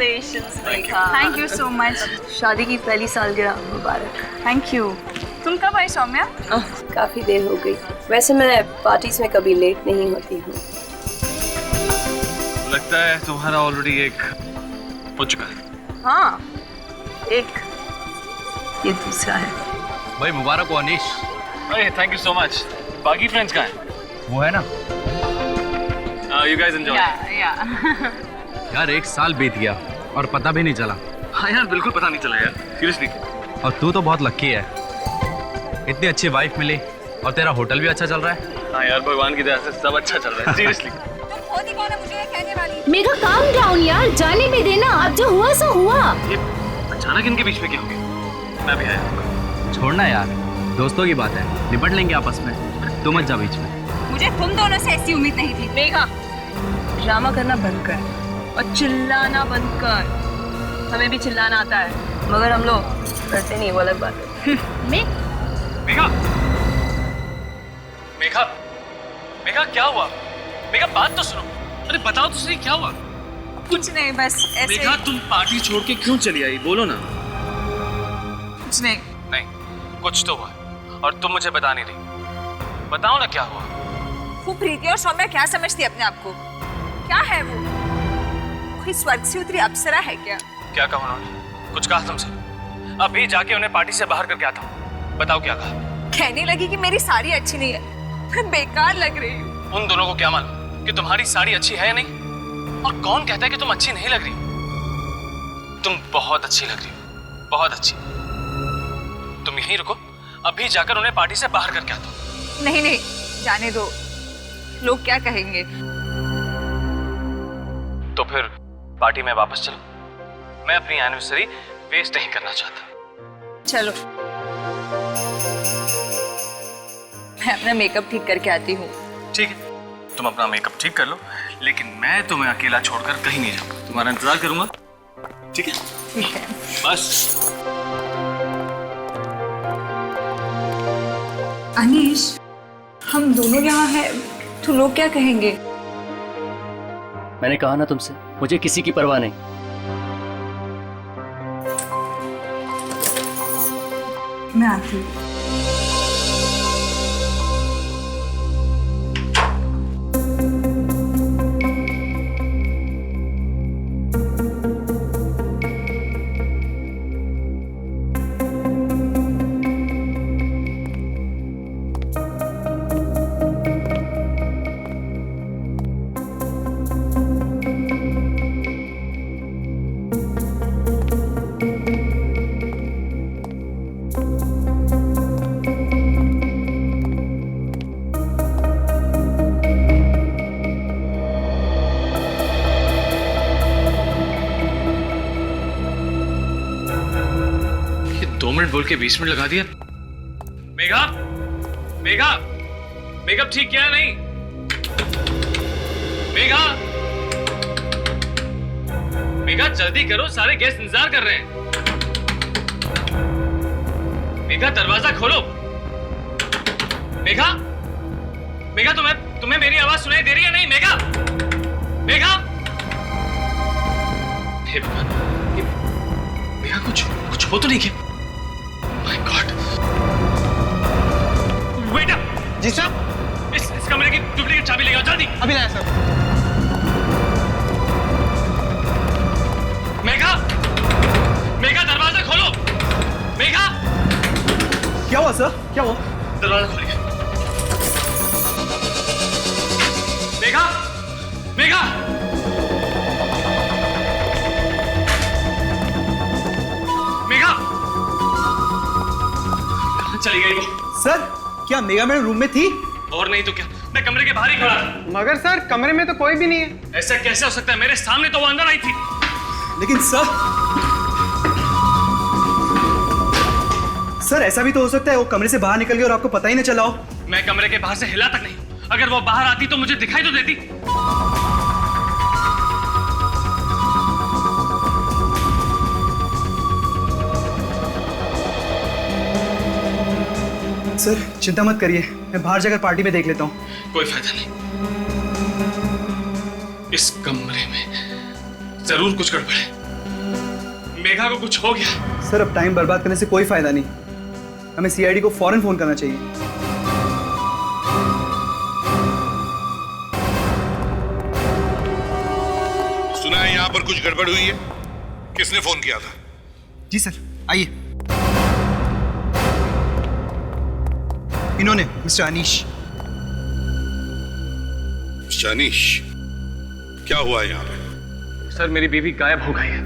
Congratulations, Megha. Thank you so much. शादी की पहली सालगिरह मुबारक। Thank you. तुम कब आई सौम्या? काफी देर हो गई। वैसे मैं पार्टीज में कभी लेट नहीं होती हूँ। लगता है तुम्हारा ऑलरेडी एक हो चुका है। हाँ, एक, ये दूसरा है। भाई मुबारक हो अनीश। भाई थैंक यू सो मच। बाकी फ्रेंड्स कहाँ हैं? वो है ना यू गाइस एंजॉय। यार, 1 साल बीत गया और पता भी नहीं चला। हाँ यार, बिल्कुल पता नहीं चला यार, सीरियसली। और तू तो बहुत लकी है, इतनी अच्छी वाइफ मिली और तेरा होटल भी अच्छा चल रहा है। हाँ यार, भगवान की दया से सब अच्छा चल रहा है, सीरियसली। तुम होती कौन है मुझे ये कहने वाली? मेगा काम डाउन यार, जाने भी देना। अब जो हुआ सो हुआ। ये अचानक इनके बीच में क्या हो गया? मैं भी आया। छोड़ना यार, दोस्तों की बात है, निपट लेंगे आपस में। तू मत जा बीच में। मुझे तुम दोनों से ऐसी उम्मीद नहीं थी। मेघा, ड्रामा करना बंद कर और चिल्लाना बंद कर। हमें भी चिल्लाना आता है, मगर हम लोग करते नहीं, वो अलग बात है। मेघा, मेघा, मेघा क्या हुआ? मेघा बात तो सुनो। अरे बताओ तो सही, क्या हुआ? कुछ नहीं, बस ऐसे। मेघा, तुम पार्टी छोड़ के क्यों चली आई? बोलो ना। कुछ नहीं। नहीं, कुछ तो हुआ और तुम मुझे बता नहीं रही। बताओ ना क्या हुआ। वो प्रीति और सौम्या क्या समझती है अपने आप को? क्या है वो? कोई स्वर्ग से उतरी अप्सरा है क्या? क्या कहा उन्होंने? कुछ कहा तुमसे? अभी जाके उन्हें पार्टी से बाहर करके आता हूँ। बताओ क्या कहा? कहने लगी कि मेरी साड़ी अच्छी नहीं है, मैं बेकार लग रही हूँ। उन दोनों को क्या मालूम कि तुम्हारी साड़ी अच्छी है या नहीं? और कौन कहता है कि तुम अच्छी नहीं लग रही? तुम बहुत अच्छी लग रही हो, बहुत अच्छी। तुम यहीं रुको, अभी जाकर उन्हें पार्टी से बाहर करके आता हूँ। नहीं नहीं, जाने दो, लोग क्या कहेंगे? तो फिर पार्टी में वापस चलो। मैं अपनी एनिवर्सरी वेस्ट नहीं करना चाहता। चलो, मैं अपना मेकअप ठीक करके आती हूँ। ठीक है, तुम अपना मेकअप ठीक कर लो, लेकिन मैं तुम्हें अकेला छोड़कर कहीं नहीं जाऊंगा। तुम्हारा इंतजार करूंगा, ठीक है? ठीक है। बस। अनीश, हम दोनों यहाँ हैं तो लोग क्या कहेंगे? मैंने कहा ना तुमसे, मुझे किसी की परवाह नहीं। मैं आती हूँ। बोल के 20 मिनट लगा दिया। मेघा, मेघा, मेकअप ठीक किया नहीं? मेघा, मेघा जल्दी करो, सारे गेस्ट इंतजार कर रहे हैं। मेघा दरवाजा खोलो। मेघा, मेघा तुम्हें मेरी आवाज सुनाई दे रही है नहीं? मेघा, मेघा, हे भगवान, मेघा कुछ हो तो नहीं क्या? My God! Wait up! जी सर। इस कमरे की डुप्लीकेट चाबी लेगा, जल्दी। अभी लाया सर। मेघा, मेघा दरवाजा खोलो। मेघा, क्या हुआ सर? क्या हुआ? दरवाजा खोलिए। मेघा, मेघा, मेघा, कहाँ चली गई वो? सर, क्या मेगा मैडम रूम में थी? और नहीं तो क्या, मैं कमरे के बाहर ही खड़ा था। मगर सर, कमरे में तो कोई भी नहीं है। ऐसा कैसे हो सकता है? मेरे सामने तो वो अंदर आई थी। लेकिन सर ऐसा भी तो हो सकता है वो कमरे से बाहर निकल गई और आपको पता ही न चला हो। मैं कमरे के बाहर से हिला तक नहीं। अगर वो बाहर आती तो मुझे दिखाई तो देती। सर चिंता मत करिए, मैं बाहर जाकर पार्टी में देख लेता हूँ। कोई फायदा नहीं, इस कमरे में जरूर कुछ गड़बड़ है। मेघा को कुछ हो गया। सर अब टाइम बर्बाद करने से कोई फायदा नहीं, हमें सीआईडी को फौरन फोन करना चाहिए। सुना है यहाँ पर कुछ गड़बड़ हुई है, किसने फोन किया था? जी सर, आइए। इन्होंने, मिस्टर अनीश। शानिश, क्या हुआ है यहाँ पे? सर मेरी बीवी गायब हो गई है।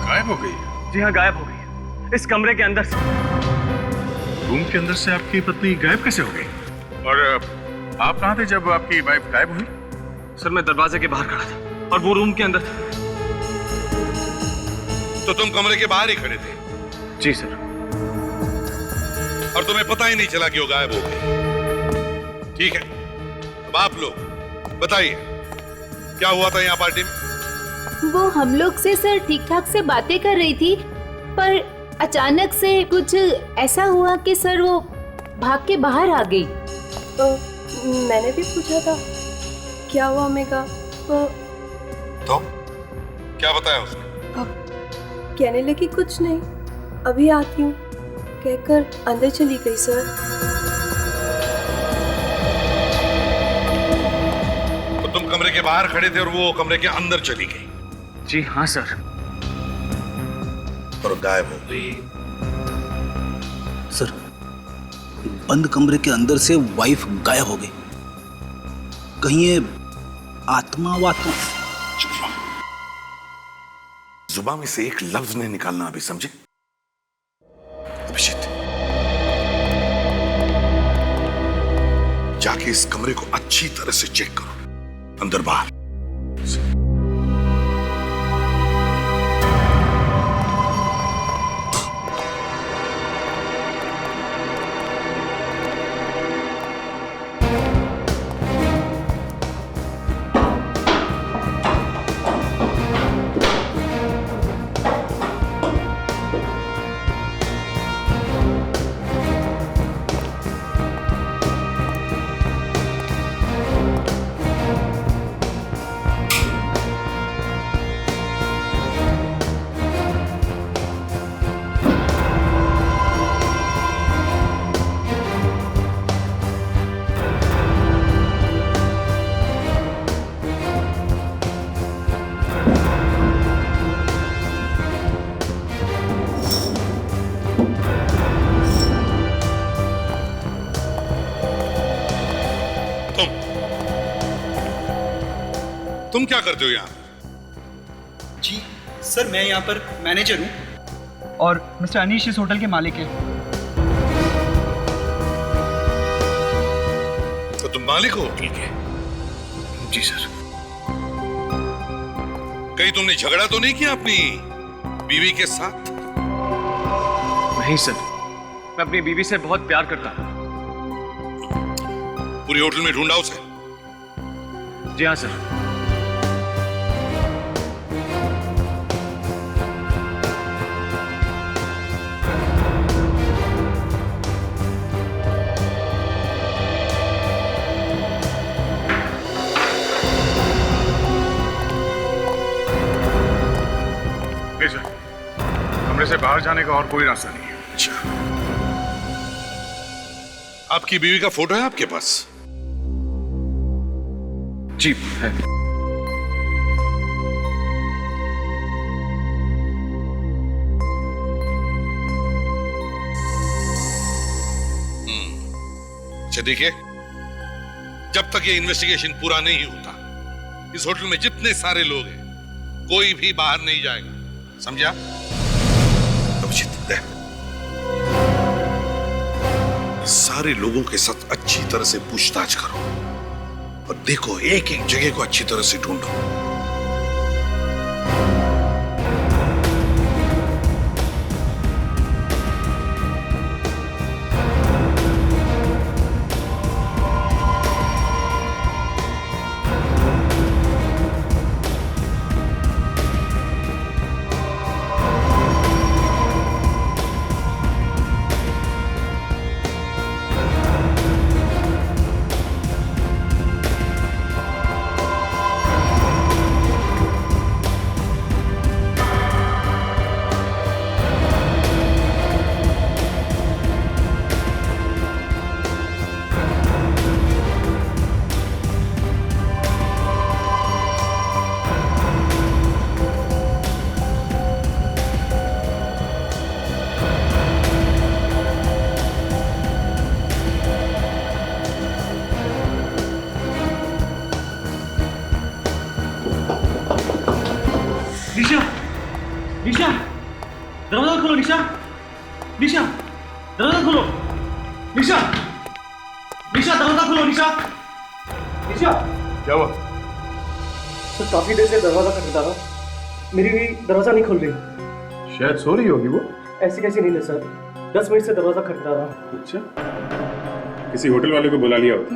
गायब हो गई है? जी हाँ, गायब हो गई है, इस कमरे के अंदर से। रूम के अंदर से आपकी पत्नी गायब कैसे हो गई? और आप कहाँ थे जब आपकी वाइफ गायब हुई? सर मैं दरवाजे के बाहर खड़ा था और वो रूम के अंदर था। तो तुम कमरे के बाहर ही खड़े थे? जी सर। और तुम्हें पता ही नहीं चला कि वो गायब हो गई? ठीक है, अब आप लोग बताइए क्या हुआ था यहाँ पार्टी में? वो हम लोग से सर ठीक ठाक से बातें कर रही थी, पर अचानक से कुछ ऐसा हुआ कि सर वो भाग के बाहर आ गई। तो मैंने भी पूछा था क्या हुआ मेघा, तो क्या बताया उसने? कहने लगी कुछ नहीं, अभी आती हूँ कहकर अंदर चली गई सर। तो तुम कमरे के बाहर खड़े थे और वो कमरे के अंदर चली गई? जी हाँ सर। और गायब हो गई? सर बंद कमरे के अंदर से वाइफ गायब हो गई, कहीं ये आत्मा वात्मा? चुप रहो, जुबान में से एक लफ्ज नहीं निकालना अभी, समझे? अभिजीत, जाके इस कमरे को अच्छी तरह से चेक करो, अंदर बाहर। तुम क्या करते हो यहाँ? जी सर, मैं यहाँ पर मैनेजर हूँ और मिस्टर अनीश इस होटल के मालिक हैं। तो तुम मालिक हो? ठीक है। जी सर। कहीं तुमने झगड़ा तो नहीं किया अपनी बीवी के साथ? नहीं सर, मैं अपनी बीवी से बहुत प्यार करता हूँ। पूरी होटल में ढूंढा उसे? जी हाँ सर। कमरे से बाहर जाने का और कोई रास्ता नहीं है। अच्छा, आपकी बीवी का फोटो है आपके पास? जी है। अच्छा देखिए, जब तक ये इन्वेस्टिगेशन पूरा नहीं होता, इस होटल में जितने सारे लोग हैं कोई भी बाहर नहीं जाएगा, समझा? अभिजीत, सारे लोगों के साथ अच्छी तरह से पूछताछ करो और देखो एक एक जगह को अच्छी तरह से ढूंढो। निशा, निशा, दरवाजा खोलो, निशा, निशा दरवाजा खोलो, निशा, निशा। क्या हुआ? सर काफी देर से दरवाजा खटखटा रहा, मेरी भी दरवाजा नहीं खोल रही। शायद सो रही होगी वो। ऐसी कैसी नींद है सर, 10 मिनट से दरवाजा खटखटा रहा। अच्छा, किसी होटल वाले को बुला लिया होता,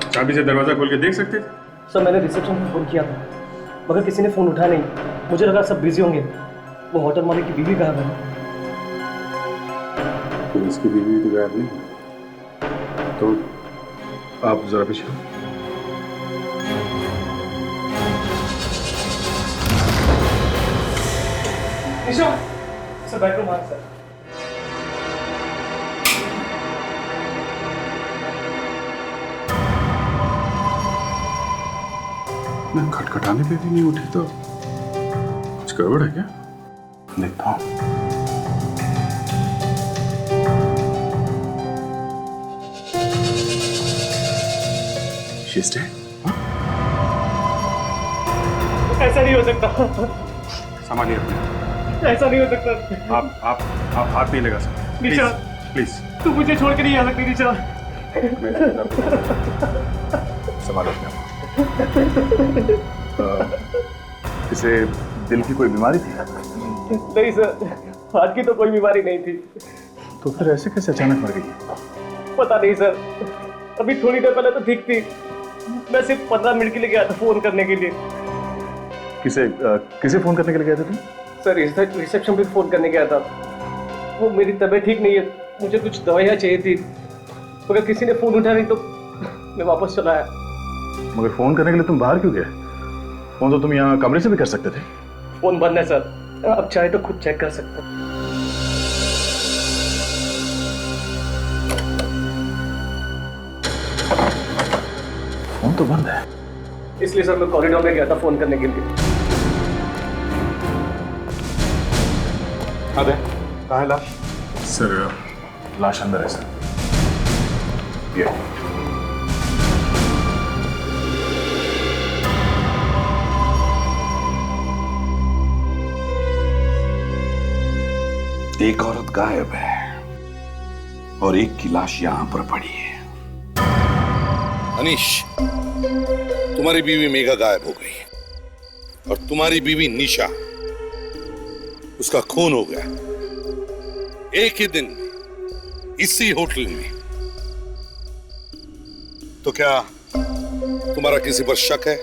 चाबी से दरवाजा खोल के देख सकते थे। सर मैंने रिसेप्शन में फोन किया था, मगर किसी ने फोन उठाया नहीं। मुझे लगा सब बिजी होंगे। वो होटल मालिक की बीवी गायब है। तो इसकी बीवी तो गायब नहीं, तो आप जरा पीछे। निशा, सर बेडरूम आ सर। खटखटाने पे भी नहीं उठी तो कुछ गड़बड़ है क्या? देखता हूँ। ऐसा नहीं हो सकता, संभालिए अपने। ऐसा नहीं हो सकता। आप हाथ नहीं लगा सकते। निशा, प्लीज तू मुझे छोड़ के नहीं आ सकती निशा। संभालो अपने आप। इसे दिल की कोई बीमारी थी? नहीं सर, हार्ट की तो कोई बीमारी नहीं थी। तो फिर ऐसे कैसे अचानक मर गई? पता नहीं सर, अभी थोड़ी देर पहले तो ठीक थी। मैं सिर्फ 15 मिनट के लिए गया था फोन करने के लिए। किसे फोन करने के लिए गए थे तुम? सर रिसेप्शन पे फोन करने गया था। वो मेरी तबीयत ठीक नहीं है, मुझे कुछ दवाइयाँ चाहिए थी, मगर किसी ने फोन उठाया नहीं तो मैं वापस चला आया। मगर फोन करने के लिए तुम बाहर क्यों गए? फोन तो तुम यहाँ कमरे से भी कर सकते थे। फोन बंद है सर, आप चाहे तो खुद चेक कर सकते हैं। फोन तो बंद है। इसलिए सर मैं कॉरिडोर में गया था फोन करने के लिए। अरे कहाँ है लाश? सर लाश अंदर है सर। ये एक औरत गायब है और एक की लाश यहां पर पड़ी है। अनीश, तुम्हारी बीवी मेघा गायब हो गई और तुम्हारी बीवी निशा, उसका खून हो गया एक ही दिन इसी होटल में। तो क्या तुम्हारा किसी पर शक है?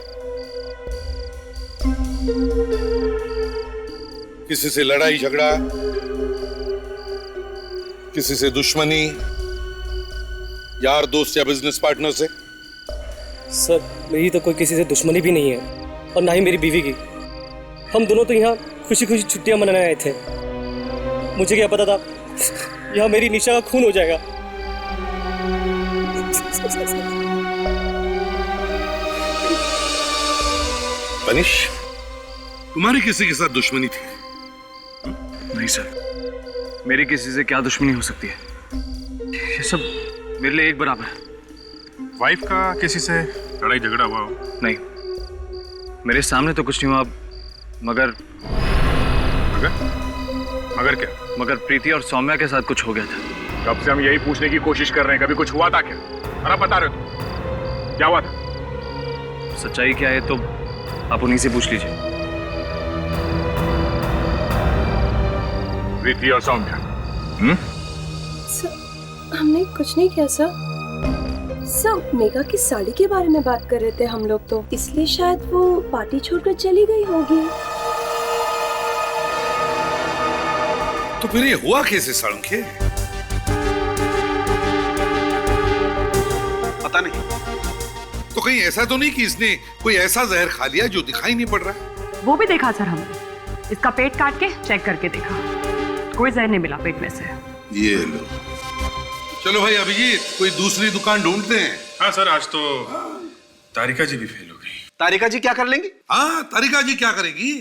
किसी से लड़ाई झगड़ा, किसी से दुश्मनी, यार दोस्त या बिजनेस पार्टनर से? सर मेरी तो कोई किसी से दुश्मनी भी नहीं है और ना ही मेरी बीवी की। हम दोनों तो यहाँ खुशी खुशी छुट्टियां मनाने आए थे। मुझे क्या पता था यहाँ मेरी निशा का खून हो जाएगा। अनीश, तुम्हारी किसी के साथ दुश्मनी थी? नहीं सर, मेरी किसी से क्या दुश्मनी हो सकती है? ये सब मेरे लिए एक बराबर है। वाइफ का किसी से लड़ाई झगड़ा हुआ हो? नहीं, मेरे सामने तो कुछ नहीं हुआ, मगर मगर क्या? मगर प्रीति और सौम्या के साथ कुछ हो गया था। कब से हम यही पूछने की कोशिश कर रहे हैं, कभी कुछ हुआ था क्या? और आप बता रहे हो तो क्या हुआ था? सच्चाई क्या है तो आप उन्हीं से पूछ लीजिए। प्रीति और सौम्या? सर हमने कुछ नहीं किया सर। सब मेघा की साड़ी के बारे में बात कर रहे थे हम लोग, तो इसलिए शायद वो पार्टी छोड़कर चली गई होगी। तो फिर ये हुआ कैसे साळुंखे? पता नहीं। तो कहीं ऐसा तो नहीं कि इसने कोई ऐसा जहर खा लिया जो दिखाई नहीं पड़ रहा? वो भी देखा सर हमने, इसका पेट काट के चेक करके देखा, कोई जहर नहीं मिला पेट में से। ये लो। चलो भाई अभिजीत, कोई दूसरी दुकान ढूंढते हैं। हाँ सर, आज तो तारिका जी भी फेल हो गई। तारिका जी क्या कर लेंगी? हाँ, तारिका जी क्या करेगी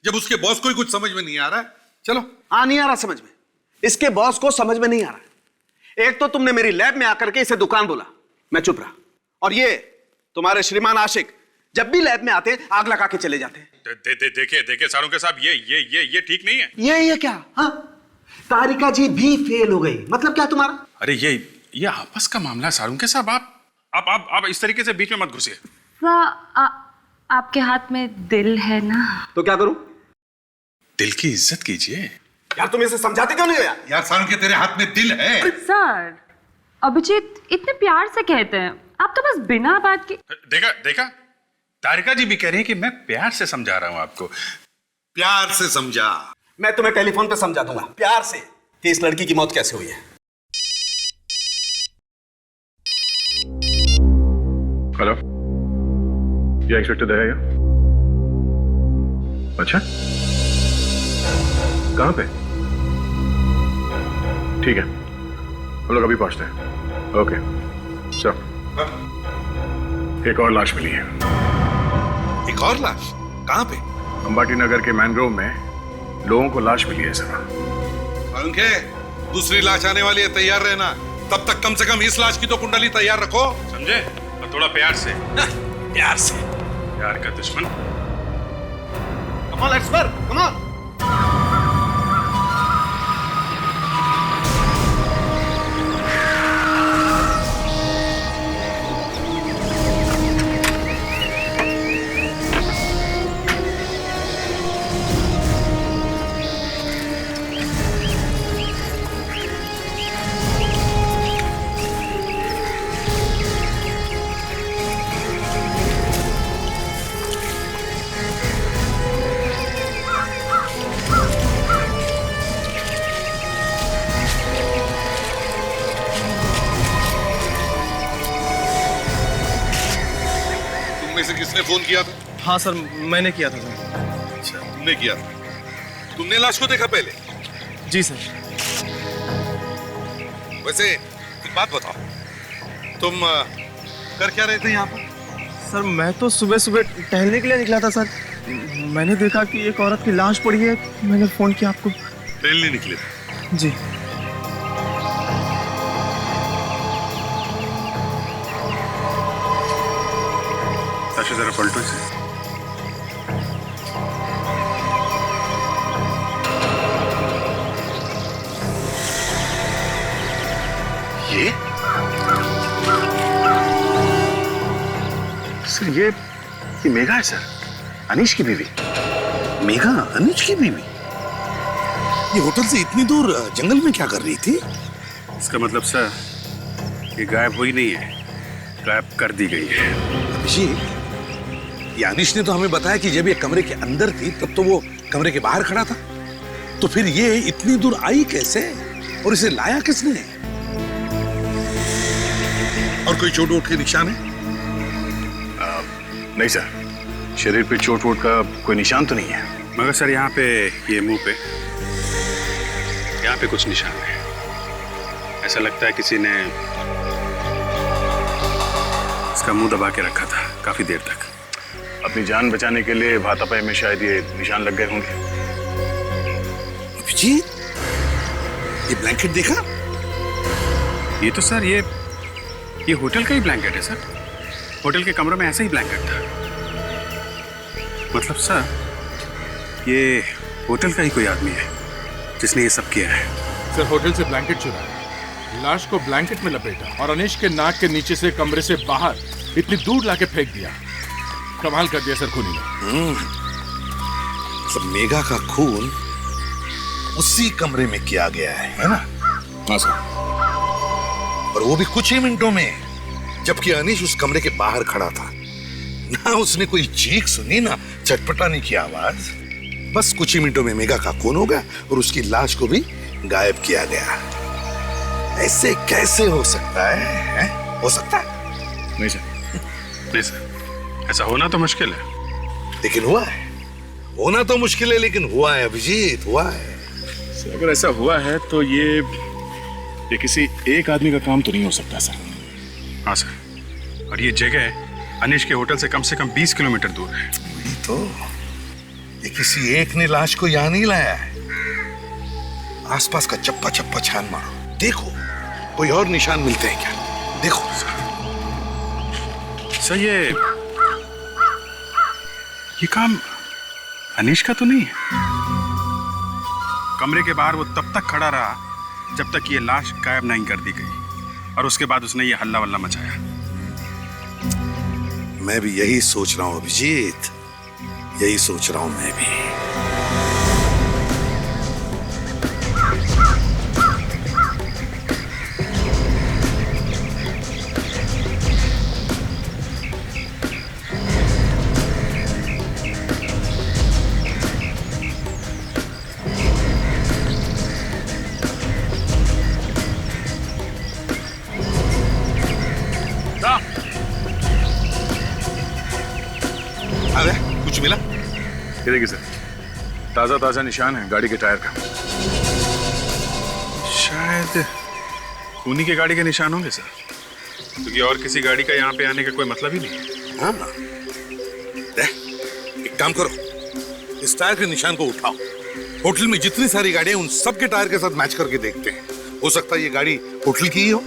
जब उसके बॉस को ही कुछ समझ में नहीं आ रहा है? चलो। हाँ, नहीं आ रहा समझ में। इसके बॉस को समझ में नहीं आ रहा। एक तो तुमने मेरी लैब में आकर के इसे दुकान बोला, मैं चुप रहा, और ये तुम्हारे श्रीमान आशिक जब भी लैब में आते आग लगा के चले जाते। देखिए साळुंखे साहब, ये ठीक नहीं है। ये क्या? हाँ, तारिका जी भी फेल हो गई। मतलब क्या तुम्हारा? अरे ये आपस का मामला है सारुण के साहब। आप इस तरीके से बीच में मत घुसिए। आपके हाथ में दिल है ना? तो क्या करूं? दिल की इज्जत कीजिए। यार तुम इसे समझाते क्यों नहीं हो यार? यार सारुण के तेरे हाथ में दिल है। सर, अभिजीत इतने प्यार से कहते हैं, आप तो बस बिना बात के। देखा तारिका जी भी कह रही हैं कि मैं प्यार से समझा रहा हूं आपको। प्यार से समझा। मैं तुम्हें टेलीफोन पे समझा दूंगा प्यार से कि इस लड़की की मौत कैसे हुई है। हेलो, ये इंस्पेक्टर दया। अच्छा, कहां पे? ठीक है, हम लोग अभी पहुंचते हैं। Okay sir. एक और लाश मिली है। एक और लाश? कहां पे? अंबाटी नगर के मैनग्रोव में लोगों को लाश मिली है सर। सारुण के दूसरी लाश आने वाली है, तैयार रहना। तब तक कम से कम इस लाश की तो कुंडली तैयार रखो, समझे? और थोड़ा प्यार से। प्यार से? प्यार का दुश्मन। Come on, let's work. Come on. किसने फोन किया था? हाँ सर, मैंने किया था सर। अच्छा, तुमने किया था। तुमने लाश को देखा पहले? जी सर। वैसे एक बात बताओ, तुम कर क्या रहे थे यहाँ पर? सर मैं तो सुबह सुबह टहलने के लिए निकला था सर। मैंने देखा कि एक औरत की लाश पड़ी है, मैंने फोन किया आपको। टहलने निकले थे? जी। जरा पलटो इसे। ये सर, ये मेघा है सर, अनीश की बीवी। मेघा अनीश की बीवी? ये होटल से इतनी दूर जंगल में क्या कर रही थी? इसका मतलब सर, ये गायब हुई नहीं है, गायब कर दी गई है। अभिजीत, ये अनीश ने तो हमें बताया कि जब ये कमरे के अंदर थी तब तो वो कमरे के बाहर खड़ा था। तो फिर ये इतनी दूर आई कैसे और इसे लाया किसने? और कोई चोट वोट के निशान है? नहीं सर, शरीर पे चोट वोट का कोई निशान तो नहीं है, मगर सर यहाँ पे, ये मुंह पे, यहाँ पे कुछ निशान है। ऐसा लगता है किसी ने इसका मुंह दबा के रखा था काफी देर तक। अपनी जान बचाने के लिए भातापाई में शायद ये निशान लग गए होंगे। अभिजीत, ये ब्लैंकेट देखा? ये तो सर, ये होटल का ही ब्लैंकेट है सर। होटल के कमरे में ऐसा ही ब्लैंकेट था। मतलब सर, ये होटल का ही कोई आदमी है जिसने ये सब किया है। सर, होटल से ब्लैंकेट चुराया, लाश को ब्लैंकेट में लपेटा और अनीश के नाक के नीचे से कमरे से बाहर इतनी दूर लाके फेंक दिया। कमाल कर दिया सर खूनी ने। सब मेघा का खून उसी कमरे में किया गया है ना? हाँ सर। और वो भी कुछ ही मिनटों में, जबकि अनीश उस कमरे के बाहर खड़ा था। ना उसने कोई चीख सुनी, ना चटपटाने की आवाज। बस कुछ ही मिनटों में मेघा का खून हो गया और उसकी लाश को भी गायब किया गया। ऐसे कैसे हो सकता है? हो सकता है? नहीं सर, नहीं सर, ऐसा होना तो मुश्किल है। लेकिन हुआ है। होना तो मुश्किल है लेकिन हुआ है अभिजीत, हुआ है। सर, अगर ऐसा हुआ है तो ये किसी एक आदमी का काम तो नहीं हो सकता सर। हाँ सर, और ये जगह अनीश के होटल से कम 20 किलोमीटर दूर है। वही तो, ये किसी एक ने लाश को यहाँ नहीं लाया है। आसपास का चप्पा चप्पा छान मारो, देखो कोई और निशान मिलते हैं क्या? देखो सर, ये काम अनीश का तो नहीं है। कमरे के बाहर वो तब तक खड़ा रहा जब तक ये लाश गायब नहीं कर दी गई, और उसके बाद उसने ये हल्ला वल्ला मचाया। मैं भी यही सोच रहा हूं अभिजीत, यही सोच रहा हूं मैं भी। अरे कुछ मिला? ये देखिए सर, ताजा ताजा निशान है गाड़ी के टायर का। शायद खूनी की गाड़ी के निशान होंगे सर, क्योंकि और किसी गाड़ी का यहाँ पे आने का कोई मतलब ही नहीं है। हाँ ना, एक काम करो, इस टायर के निशान को उठाओ, होटल में जितनी सारी गाड़ियां उन सब के टायर के साथ मैच करके देखते हैं। हो सकता है ये गाड़ी होटल की ही हो।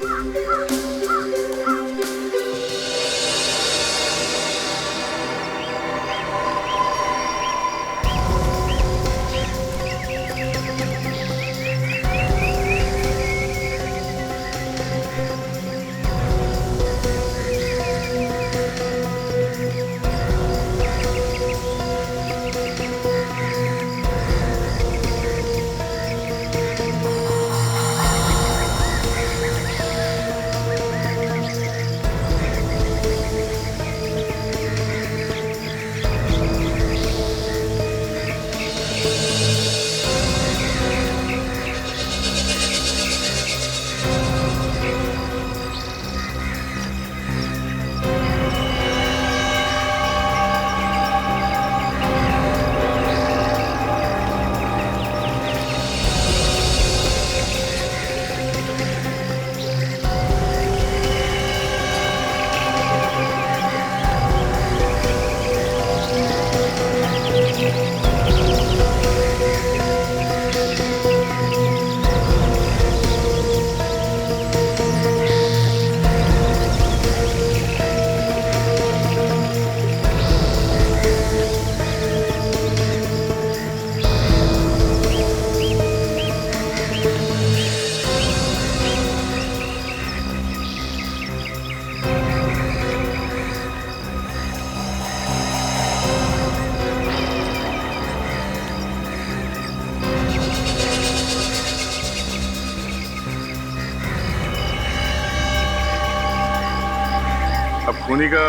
अब खूनी का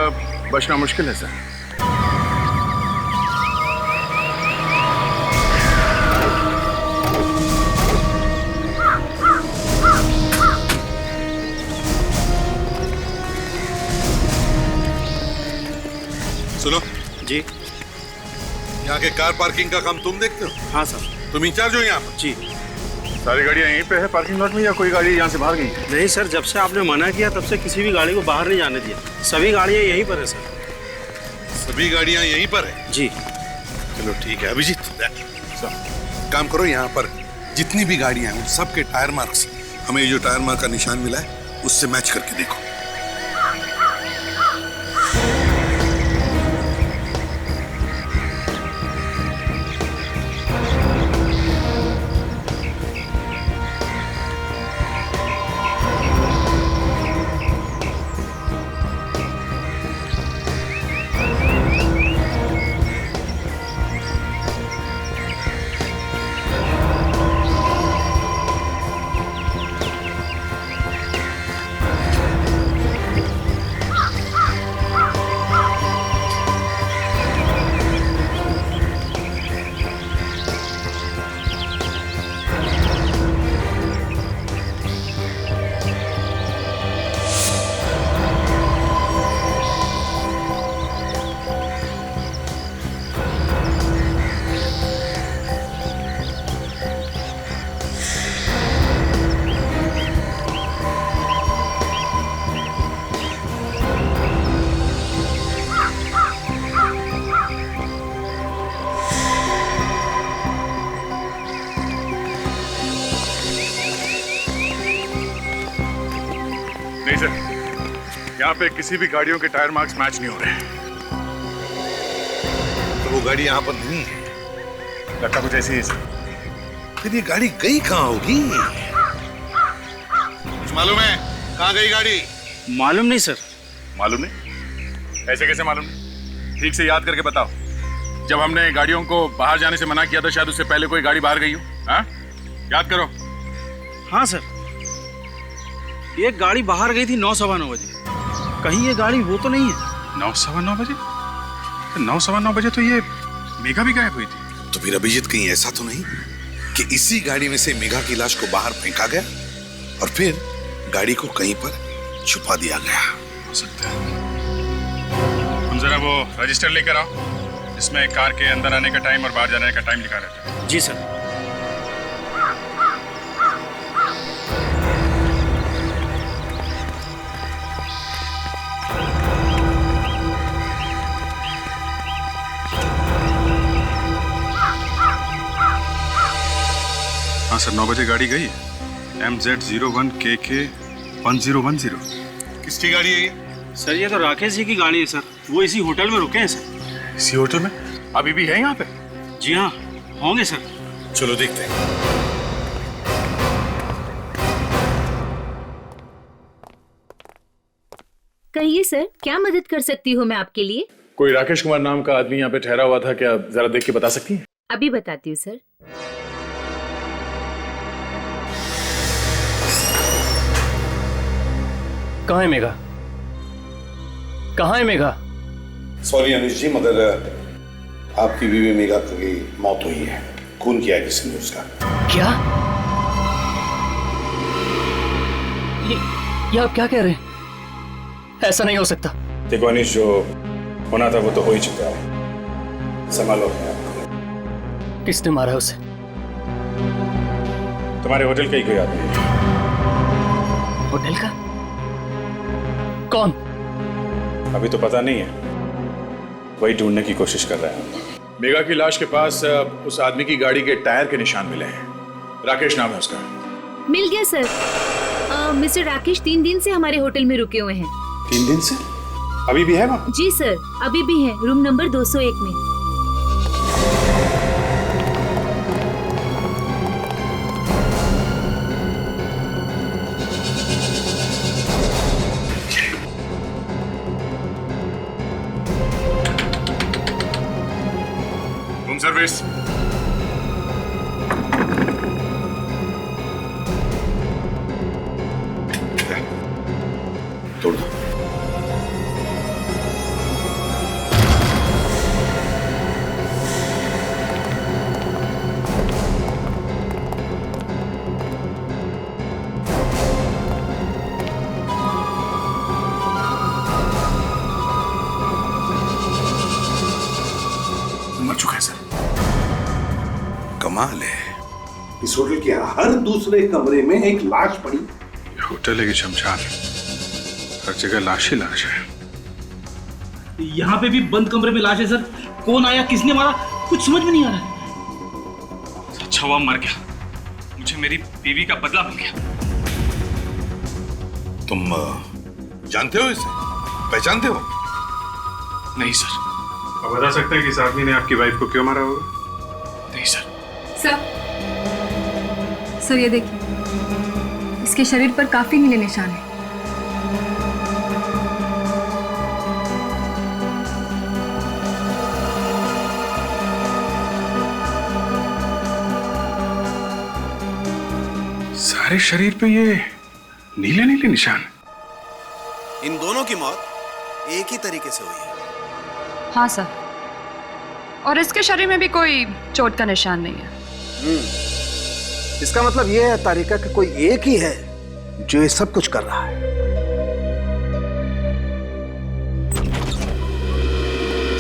बचना मुश्किल है सर। सुनो जी। यहाँ के कार पार्किंग का काम तुम देखते हो? हाँ सर। तुम इंचार्ज हो यहाँ पर? जी। सारी गाड़ियाँ यहीं पे है पार्किंग लॉट में, या कोई गाड़ी यहाँ से बाहर गई? नहीं सर, जब से आपने मना किया तब से किसी भी गाड़ी को बाहर नहीं जाने दिया। सभी गाड़ियाँ यहीं पर है सर। सभी गाड़ियाँ यहीं पर है? जी। चलो ठीक है अभिजीत, काम करो, यहाँ पर जितनी भी गाड़ियाँ हैं उन सब के टायर मार्क्स हमें ये जो टायर मार्क का निशान मिला है उससे मैच करके देखो। नहीं सर, यहाँ पे किसी भी गाड़ियों के टायर मार्क्स मैच नहीं हो रहे। तो वो गाड़ी यहाँ पर नहीं है? लगता कुछ ऐसी है सर। फिर ये गाड़ी गई कहाँ होगी? कुछ मालूम है कहाँ गई गाड़ी? मालूम नहीं सर। मालूम नहीं? ऐसे कैसे मालूम नहीं? ठीक से याद करके बताओ। जब हमने गाड़ियों को बाहर जाने से मना किया था, शायद उससे पहले कोई गाड़ी बाहर गई हो। हाँ, याद करो। हाँ सर, ये गाड़ी बाहर गई थी 9:15 बजे। कहीं ये गाड़ी वो तो नहीं है? 9:15 बजे? 9:15 बजे तो ये मेघा भी गायब हुई थी। तो फिर अभिजीत कहीं ऐसा तो नहीं कि इसी गाड़ी में से मेघा की लाश को बाहर फेंका गया और फिर गाड़ी को कहीं पर छुपा दिया गया? हो सकता है। तुम जरा वो रजिस्टर लेकर आओ, इसमें कार के अंदर आने का टाइम और बाहर जाने का टाइम लिखा रहता है। जी सर। हाँ सर, 9 बजे गाड़ी गई है। MZ01KK 1010। किसकी गाड़ी है ये? सर ये तो राकेश जी की गाड़ी है सर। वो इसी होटल में रुके हैं सर। इसी होटल में? अभी भी है यहाँ पे? जी हाँ, होंगे सर। चलो देखते हैं। कहिए सर, क्या मदद कर सकती हूँ मैं आपके लिए? कोई राकेश कुमार नाम का आदमी यहाँ पे ठहरा हुआ था क्या? जरा देख के बता सकती हैं? अभी बताती हूँ सर। कहाँ है मेघा? कहाँ है मेघा? सॉरी अनिश जी, मगर आपकी बीवी मेघा की मौत हुई है। खून किया है किसी ने उसका। क्या? ये आप क्या कह रहे हैं? ऐसा नहीं हो सकता। देखो अनिश, जो होना था वो तो हो ही चुका है। संभालो अपने आप को। किसने मारा है उसे? तुम्हारे होटल का ही कोई आदमी है। होटल का? कौन? अभी तो पता नहीं है, वही ढूंढने की कोशिश कर रहे हैं। मेघा की लाश के पास उस आदमी की गाड़ी के टायर के निशान मिले हैं। राकेश नाम है उसका। मिल गया सर। मिस्टर राकेश 3 दिन से हमारे होटल में रुके हुए हैं। 3 दिन से? अभी भी है वहाँ? जी सर, अभी भी है, रूम नंबर 201 में। Room service. तोड़ दो। मर चुका है सर। कमाल है, इस होटल के हर दूसरे कमरे में एक लाश पड़ी। ये होटल है कि शमशान? हर जगह लाश ही लाश है। यहाँ पे भी बंद कमरे में लाश है सर। कौन आया, किसने मारा, कुछ समझ में नहीं आ रहा है। अच्छा हुआ मर गया, मुझे मेरी बीवी का बदला मिल गया। तुम जानते हो इसे? पहचानते हो? नहीं सर। अब बता सकते हैं कि इस आदमी ने आपकी वाइफ को क्यों मारा होगा? नहीं सर। सर ये देखिए, इसके शरीर पर काफी नीले निशान हैं। सारे शरीर पे ये नीले नीले निशान। इन दोनों की मौत एक ही तरीके से हुई है। हाँ सर, और इसके शरीर में भी कोई चोट का निशान नहीं है। इसका मतलब यह है तारिका कि कोई एक ही है जो ये सब कुछ कर रहा है।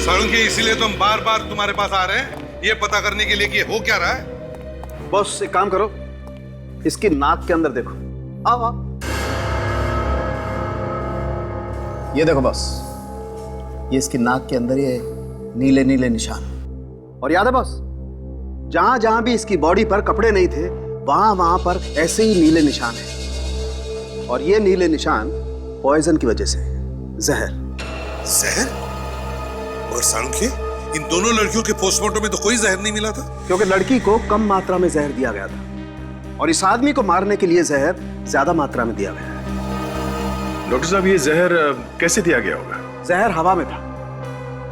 साळुंखे, इसीलिए तो हम बार बार तुम्हारे पास आ रहे हैं, ये पता करने के लिए कि हो क्या रहा है। बॉस एक काम करो, इसकी नाक के अंदर देखो। आओ आओ। ये देखो बॉस, ये इसकी नाक के अंदर ये नीले नीले निशान। और याद है बॉस, जहां जहां भी इसकी बॉडी पर कपड़े नहीं थे वहां वहां पर ऐसे ही नीले निशान हैं। और ये नीले निशान पॉइजन की वजह से, जहर। जहर? और साळुंखे, इन दोनों लड़कियों के पोस्टमार्टम में तो कोई जहर नहीं मिला था। क्योंकि लड़की को कम मात्रा में जहर दिया गया था और इस आदमी को मारने के लिए जहर ज्यादा मात्रा में दिया गया है। डॉक्टर साहब, ये जहर कैसे दिया गया होगा? जहर हवा में था,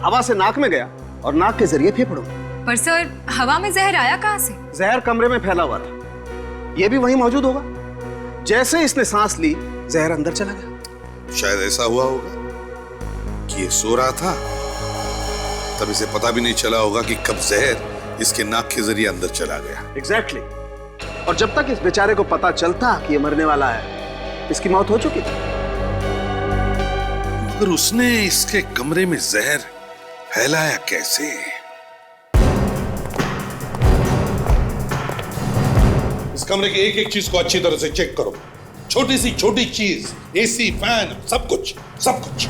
हवा से नाक में गया और नाक के जरिए फेफड़ों में। पर सर, हवा में जहर आया कहाँ से? जहर कमरे में फैला हुआ था, यह भी वहीं मौजूद होगा। जैसे इसने सांस ली, जहर अंदर चला गया। शायद ऐसा हुआ होगा कि ये सो रहा था, तब इसे पता भी नहीं चला होगा कि कब जहर इसके नाक के जरिए अंदर चला गया। एग्जैक्टली। और जब तक इस बेचारे को पता चलता कि ये मरने वाला है, इसकी मौत हो चुकी थी। मगर उसने इसके कमरे में जहर फैलाया कैसे? इस कमरे की एक एक चीज को अच्छी तरह से चेक करो। छोटी सी छोटी चीज, एसी, फैन, सब कुछ, सब कुछ।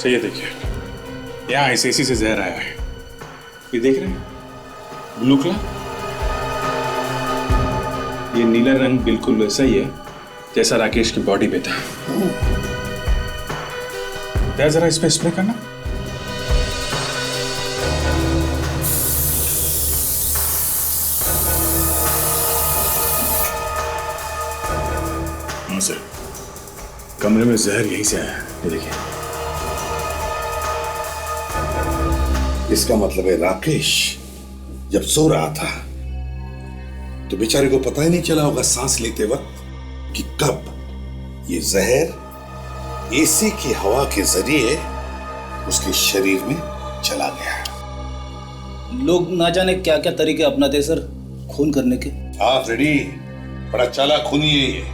सही है, देखिए यहाँ इस एसी से जहर आया है। ये देख रहे हैं, ब्लू कलर, ये नीला रंग बिल्कुल वैसा ही है जैसा राकेश की बॉडी पे था। जरा इस पे स्प्रे करना। हाँ सर, कमरे में जहर यहीं से आया है, ये देखिए। इसका मतलब है राकेश जब सो रहा था तो बेचारे को पता ही नहीं चला होगा सांस लेते वक्त कि कब ये जहर एसी की हवा के जरिए उसके शरीर में चला गया। लोग ना जाने क्या क्या तरीके अपनाते सर खून करने के। हाँ फ्रेडी, बड़ा चालाक खूनी है ये।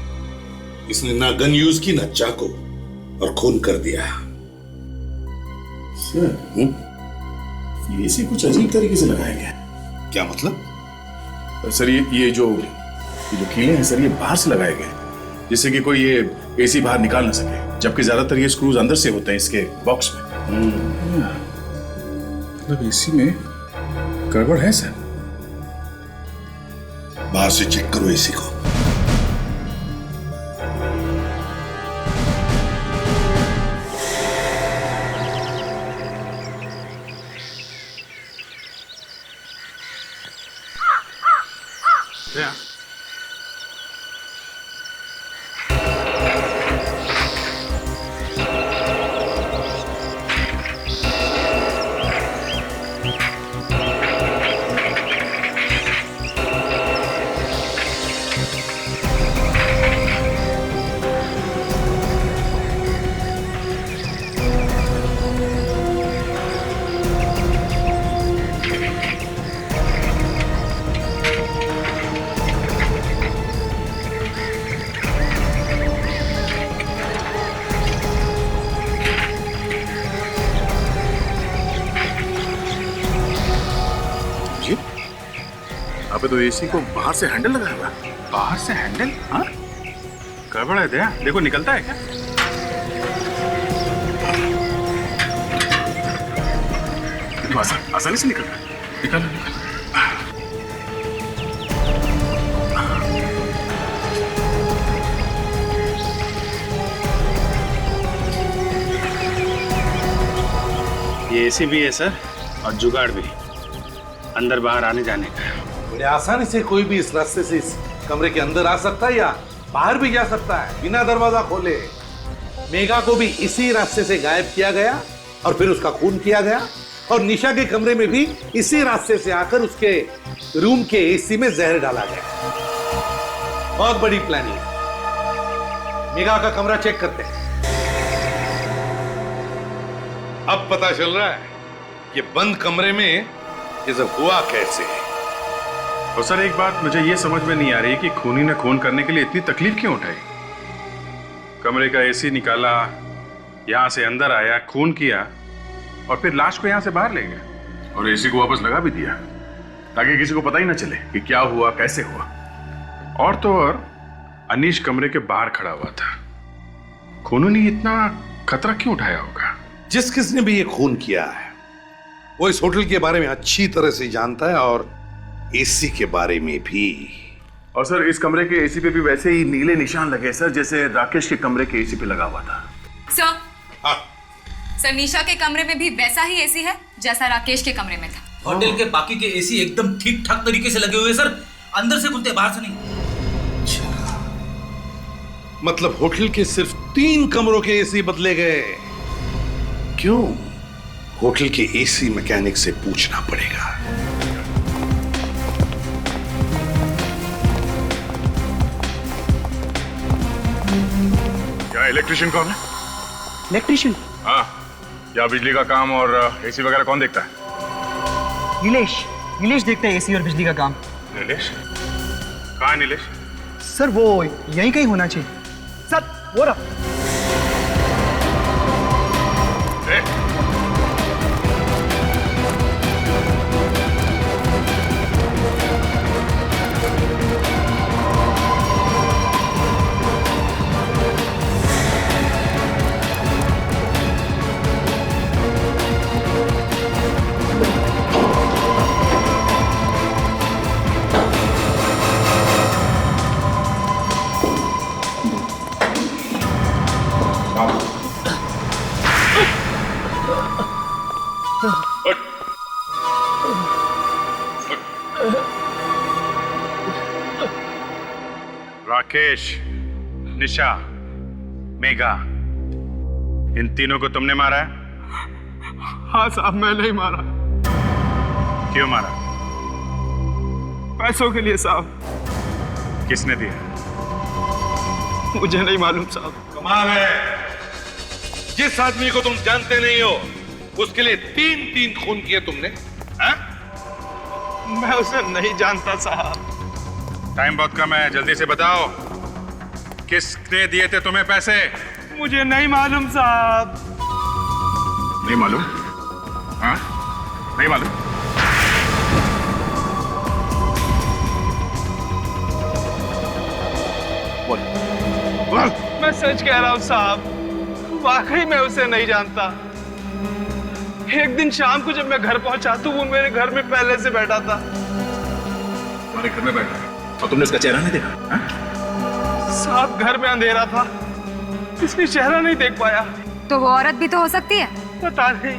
इसने ना गन यूज की ना चाकू, और खून कर दिया। सर, ये इसे कुछ अजीब तरीके से लगाया गया। क्या मतलब? सर, ये जो कीले हैं सर, ये बाहर से लगाए गए जिससे कि कोई ये एसी बाहर निकाल ना सके, जबकि ज्यादातर ये स्क्रूज अंदर से होते हैं इसके बॉक्स में। मतलब एसी में गड़बड़ है सर। बाहर से चेक करो एसी को। Yeah. अबे तो एसी को बाहर से हैंडल लगा हुआ। बाहर से हैंडल? हाँ, गड़बड़ है दया। देखो निकलता है क्या? देखो आसानी से निकलता है। निकालो निकालो। ये एसी भी है सर, और जुगाड़ भी, अंदर बाहर आने जाने का। बड़े आसानी से कोई भी इस रास्ते से इस कमरे के अंदर आ सकता है या बाहर भी जा सकता है बिना दरवाजा खोले। मेघा को भी इसी रास्ते से गायब किया गया और फिर उसका खून किया गया, और निशा के कमरे में भी इसी रास्ते से आकर उसके रूम के एसी में जहर डाला गया। बहुत बड़ी प्लानिंग। मेघा का कमरा चेक करते हैं। अब पता चल रहा है कि बंद कमरे में ये सब हुआ कैसे। और सर एक बात मुझे ये समझ में नहीं आ रही कि खूनी ने खून करने के लिए इतनी तकलीफ क्यों उठाई। कमरे का एसी निकाला, यहाँ से अंदर आया, खून किया और फिर लाश को यहाँ से बाहर ले गया और एसी को वापस लगा भी दिया ताकि किसी को पता ही ना चले कि क्या हुआ, कैसे हुआ। और तो और अनीश कमरे के बाहर खड़ा हुआ था। खूनों ने इतना खतरा क्यों उठाया होगा? जिस किसने भी ये खून किया है वो इस होटल के बारे में अच्छी तरह से जानता है और एसी के बारे में भी। और सर इस कमरे के एसी पे भी वैसे ही नीले निशान लगे सर, जैसे राकेश के कमरे के एसी पे लगा हुआ था। सर निशा के कमरे में भी वैसा ही एसी है जैसा राकेश के कमरे में था। होटल के बाकी के एसी एकदम ठीक ठाक तरीके से लगे हुए सर, अंदर से खुलते बाहर से नहीं। मतलब होटल के सिर्फ 3 कमरों के एसी बदले गए। क्यों? होटल के एसी मैकेनिक से पूछना पड़ेगा। क्या इलेक्ट्रिशियन कौन है? इलेक्ट्रिशियन? हाँ, या बिजली का काम और एसी वगैरह कौन देखता है? नीलेश देखता है एसी और बिजली का काम। नीलेश? कहाँ है नीलेश? सर वो यहीं कहीं होना चाहिए। सर वो रहा। राकेश, निशा, मेघा, इन तीनों को तुमने मारा है? हाँ साहब, मैं नहीं मारा। क्यों मारा? पैसों के लिए साहब। किसने दिया? मुझे नहीं मालूम साहब। कमाल है, जिस आदमी को तुम जानते नहीं हो उसके लिए 3 खून किए तुमने। हा? मैं उसे नहीं जानता साहब। टाइम बहुत कम है, जल्दी से बताओ किसने दिए थे तुम्हें पैसे? मुझे नहीं मालूम साहब। नहीं मालूम? हाँ, नहीं मालूम? बोल। मैं सच कह रहा हूँ साहब, वाकई मैं उसे नहीं जानता। एक दिन शाम को जब मैं घर पहुंचा तो वो मेरे घर में पहले से बैठा था। तुम्हारे घर में बैठा और तुमने उसका चेहरा नहीं देखा? हा? साहब घर में अंधेरा था, इसलिए चेहरा नहीं देख पाया। तो वो औरत भी तो हो सकती है। पता नहीं।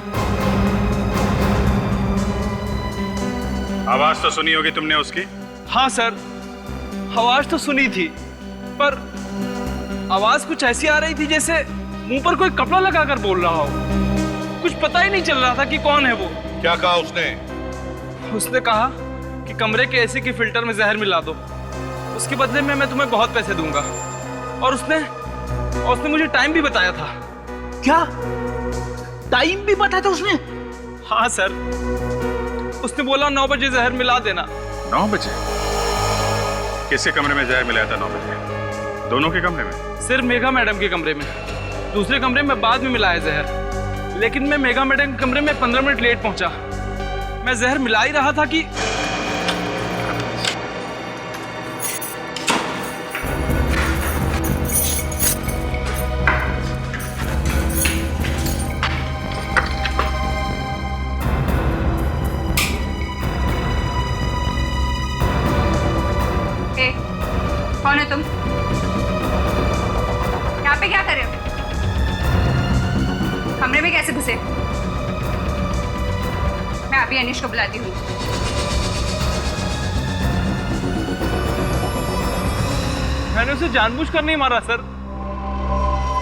आवाज तो सुनी होगी तुमने उसकी? हाँ सर, आवाज तो सुनी थी, पर आवाज कुछ ऐसी आ रही थी जैसे मुंह पर कोई कपड़ा लगाकर बोल रहा हो। कुछ पता ही नहीं चल रहा था कि कौन है वो। क्या कहा उसने? उसने कहा कि कमरे के एसी की फिल्टर में जहर मिला दो, उसके बदले में मैं तुम्हें बहुत पैसे दूंगा। और उसने मुझे टाइम भी बताया था। क्या टाइम भी बताया था उसने? हाँ सर, उसने बोला 9 बजे जहर मिला देना। 9 बजे? किसके कमरे में जहर मिलाया था 9 बजे? दोनों के कमरे में? सिर्फ मेघा मैडम के कमरे में, दूसरे कमरे में बाद में मिलाया जहर। लेकिन मैं मेघा मैडम के कमरे में 15 मिनट लेट पहुंचा। मैं जहर मिला ही रहा था कि कौन है तुम? यहाँ पे क्या कर रहे हो? कमरे में कैसे घुसे? मैं अभी अनीश को बुलाती हूँ। मैंने उसे जानबूझकर नहीं मारा सर।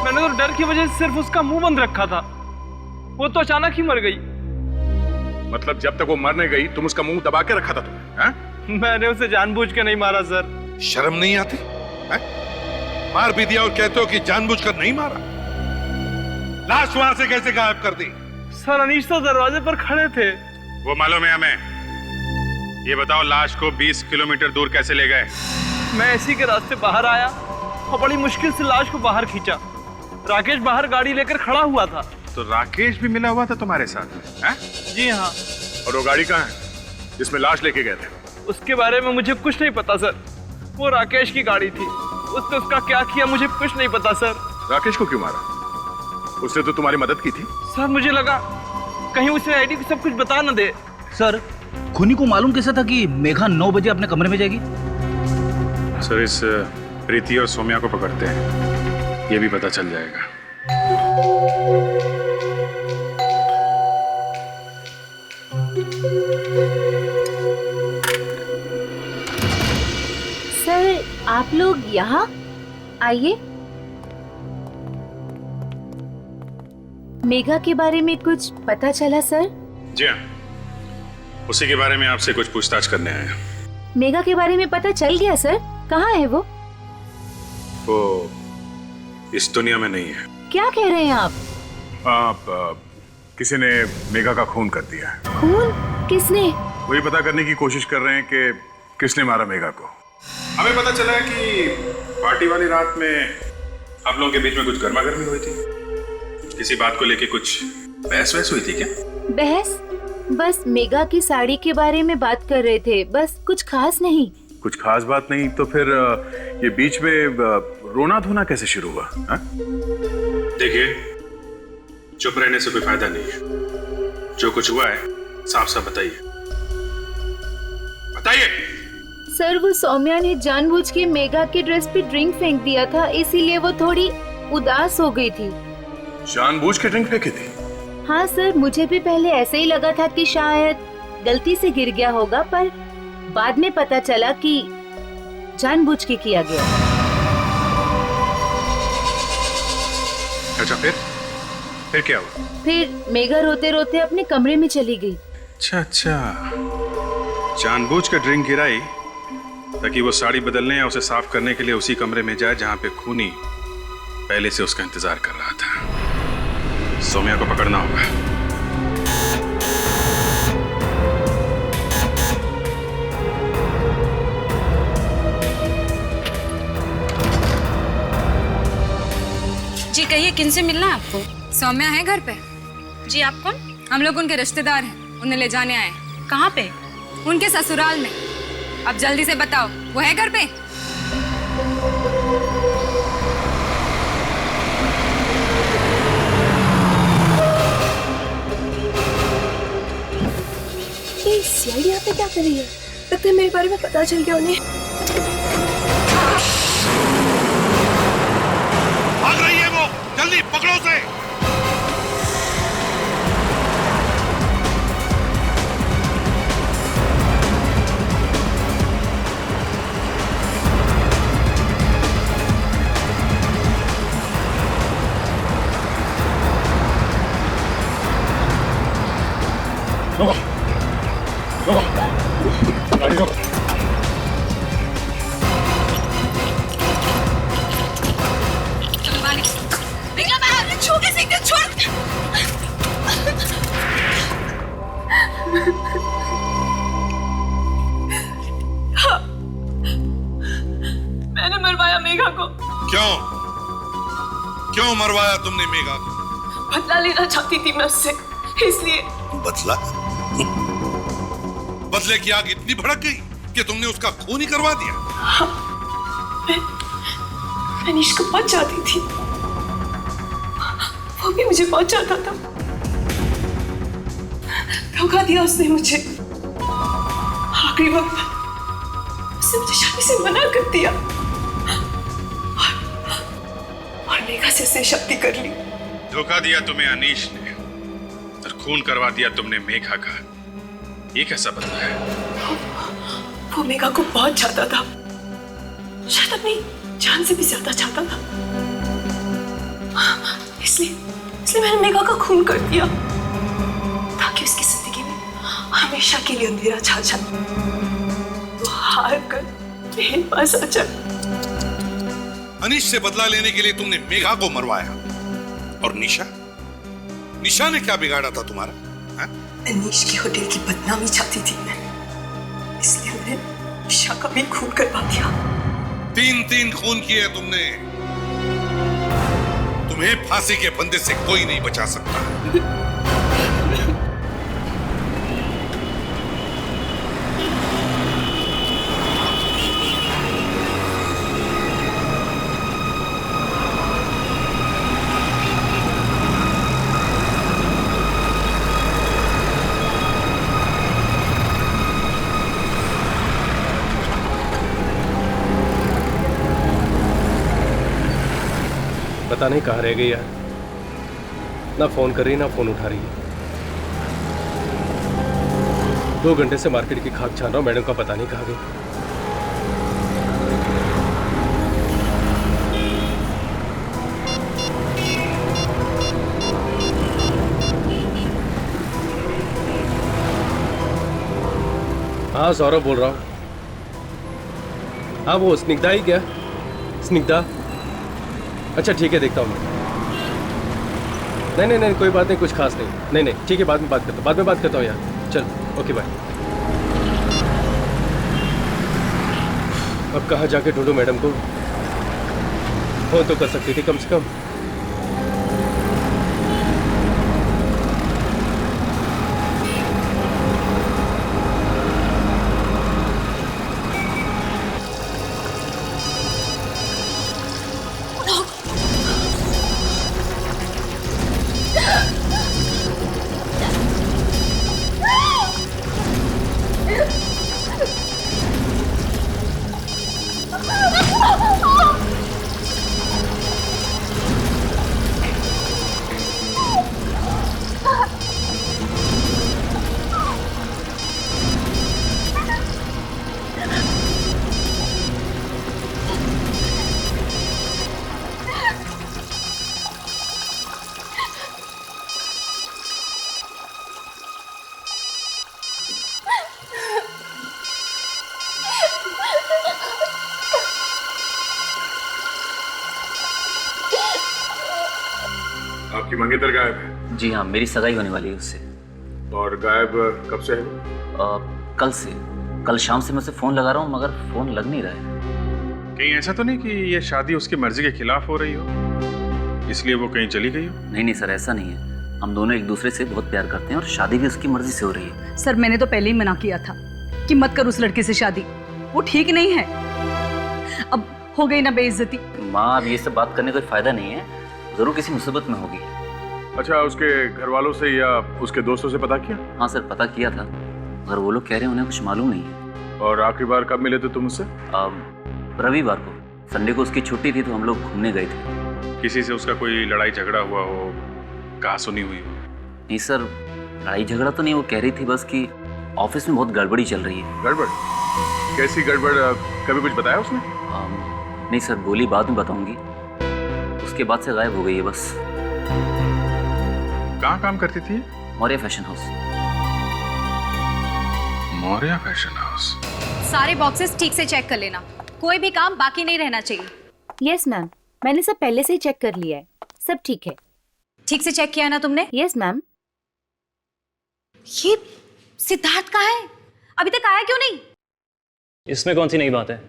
मैंने तो डर की वजह से सिर्फ उसका मुंह बंद रखा था। वो तो अचानक ही मर गई। मतलब जब तक वो मरने गई तुम उसका मुंह दबा के रखा था तुमने? हाँ? मैंने उसे जानबूझ के नहीं मारा सर। शर्म नहीं आती? मार भी दिया और कहते हो कि जानबूझकर नहीं मारा। लाश वहां से कैसे गायब कर दी? सर अनीश तो दरवाजे पर खड़े थे। वो मालूम है हमें। ये बताओ लाश को 20 किलोमीटर दूर कैसे ले गए? मैं इसी के रास्ते बाहर आया और बड़ी मुश्किल से लाश को बाहर खींचा। राकेश बाहर गाड़ी लेकर खड़ा हुआ था। तो राकेश भी मिला हुआ था तुम्हारे साथ में? हैं? जी हाँ। और वो गाड़ी कहाँ है जिसमें लाश लेके गए थे? उसके बारे में मुझे कुछ नहीं पता सर। वो राकेश की गाड़ी थी। उसने उसका क्या किया मुझे कुछ नहीं पता सर। राकेश को क्यों मारा? उसने तो तुम्हारी मदद की थी। सर मुझे लगा कहीं उसे आईडी को सब कुछ बता न दे। सर खूनी को मालूम कैसा था कि मेघा 9 बजे अपने कमरे में जाएगी? सर इस प्रीति और सौम्या को पकड़ते हैं, ये भी पता चल जाएगा। सर आप लोग यहाँ आइए। मेघा के बारे में कुछ पता चला सर? जी हाँ, उसी के बारे में आपसे कुछ पूछताछ करने आए हैं। मेघा के बारे में पता चल गया सर? कहाँ है वो? वो इस दुनिया में नहीं है। क्या कह रहे हैं आप? किसी ने मेघा का खून कर दिया है। खून? किसने? वही पता करने की कोशिश कर रहे हैं कि किसने मारा मेघा को। हमें पता चला है कि पार्टी वाली रात में आप लोगों के बीच में कुछ गर्मा गर्मी हुई थी। किसी बात को लेके कुछ बहस वहस हुई थी क्या? बहस? बस मेघा की साड़ी के बारे में बात कर रहे थे, बस कुछ खास नहीं। कुछ खास बात नहीं तो फिर ये बीच में रोना धोना कैसे शुरू हुआ? देखिए, चुप रहने से कोई फायदा नहीं है। जो कुछ हुआ है साफ साफ बताइए, बताइए। सर वो सौम्या ने जानबूझ के मेघा के ड्रेस पे ड्रिंक फेंक दिया था, इसीलिए वो थोड़ी उदास हो गई थी। जानबूझ के ड्रिंक फेंकी थी? हाँ सर, मुझे भी पहले ऐसे ही लगा था कि शायद गलती से गिर गया होगा, पर बाद में पता चला कि जानबूझ के किया गया। अच्छा फिर क्या हुआ? फिर मेघा रोते रोते अपने कमरे में चली गई। अच्छा, जानबूझ के ड्रिंक गिराई ताकि वो साड़ी बदलने या उसे साफ करने के लिए उसी कमरे में जाए जहां पे खूनी पहले से उसका इंतजार कर रहा था। सौम्या को पकड़ना होगा। जी कहिए, किनसे मिलना है आपको? सौम्या है घर पे? जी आप कौन? हम लोग उनके रिश्तेदार हैं, उन्हें ले जाने आए। कहाँ पे? उनके ससुराल में। अब जल्दी से बताओ, वो है घर पे? सीआईडी यहाँ पे क्या कर रही है? लगता है मेरे बारे में पता चल गया उन्हें। भाग रही है वो, जल्दी पकड़ो उसे। गाड़ी रोक। निकलो बाहर, छू के सीधे छोड़। मैंने मरवाया मेघा को। क्यों मरवाया तुमने मेघा को? बदला लेना चाहती थी मैं उससे, इसलिए। बदला? बदले की आग इतनी भड़क गई कि तुमने उसका खून ही करवा दिया? हाँ, मैं अनीश को बहुत चाहती थी, वो भी मुझे बहुत चाहता था। धोखा दिया उसने मुझे। आखिरी वक्त उसने मुझे शादी से मना कर दिया और मेघा से उसने शादी कर ली। धोखा दिया तुम्हें अनीश ने और खून करवा दिया तुमने मेघा का। ये कैसा बदला है? वो मेघा को बहुत चाहता था, शायद अपनी जान से भी ज्यादा चाहता था। इसलिए मैंने मेघा का खून कर दिया ताकि उसकी जिंदगी में हमेशा के लिए अंधेरा छा जाए। वो हार कर मेरे पास आ जाए। अनीश से बदला लेने के लिए तुमने मेघा को मरवाया और निशा निशा ने क्या बिगाड़ा था तुम्हारा? हा? अनीश की होटल की बदनामी चाहती थी मैं, इसलिए मैंने निशा का भी खून करवा दिया। 3 खून किए तुमने। तुम्हें फांसी के फंदे से कोई नहीं बचा सकता। पता नहीं कहाँ रह गई यार, ना फोन कर रही ना फोन उठा रही है। 2 घंटे से मार्केट की खाक छान रहा हूँ, मैडम का पता नहीं कहाँ गई। हाँ सौरभ बोल रहा हूँ। हाँ वो स्निग्धा ही क्या? स्निग्धा, अच्छा ठीक है, देखता हूँ मैं। नहीं कोई बात नहीं, कुछ खास नहीं। नहीं ठीक है, बाद में बात करता हूँ यार। चल ओके बाय। अब कहाँ जाके ढूंढूं मैडम को? फोन तो कर सकती थी कम से कम। आपकी मंगेतर गायब है? जी हाँ, मेरी सगाई होने वाली है उससे। और गायब कब से है वो? कल से। कल शाम से मैं उसे फोन लगा रहा हूँ मगर फोन लग नहीं रहा है। कहीं ऐसा तो नहीं कि ये शादी उसकी मर्जी के खिलाफ हो रही हो, इसलिए वो कहीं चली गई हो? नहीं सर, ऐसा नहीं है। हम दोनों एक दूसरे से बहुत प्यार करते हैं और शादी भी उसकी मर्जी से हो रही है। सर मैंने तो पहले ही मना किया था कि मत कर उस लड़के से शादी, वो ठीक नहीं है। अब हो गई ना बेइज्जती। माँ, अब ये सब बात करने का कोई फायदा नहीं है, जरूर किसी मुसीबत में होगी। अच्छा, उसके घर वालों से या उसके दोस्तों से पता किया? हाँ सर, पता किया था, मगर वो लोग कह रहे हैं उन्हें कुछ मालूम नहीं है। और आखिरी बार कब मिले थे तुम उससे? रविवार को, संडे को उसकी छुट्टी थी तो हम लोग घूमने गए थे। किसी से उसका कोई लड़ाई झगड़ा हुआ हो, कहा सुनी हुई हो? नहीं सर, लड़ाई झगड़ा तो नहीं, वो कह रही थी बस कि ऑफिस में बहुत गड़बड़ी चल रही है। गड़बड़? कैसी गड़बड़? कभी कुछ बताया उसने? नहीं सर, बोली बाद में बताऊंगी। उसके बाद से गायब हो गई है बस। कहाँ काम करती थी? Maurya fashion house. Maurya fashion house. सारे बॉक्सेस ठीक से चेक कर लेना, कोई भी काम बाकी नहीं रहना चाहिए। यस मैम, मैंने सब पहले से ही चेक कर लिया है, सब ठीक है। ठीक से चेक किया ना तुमने? Yes ma'am. ये सिद्धार्थ कहाँ है? अभी तक आया क्यों नहीं? इसमें कौन सी नई बात है?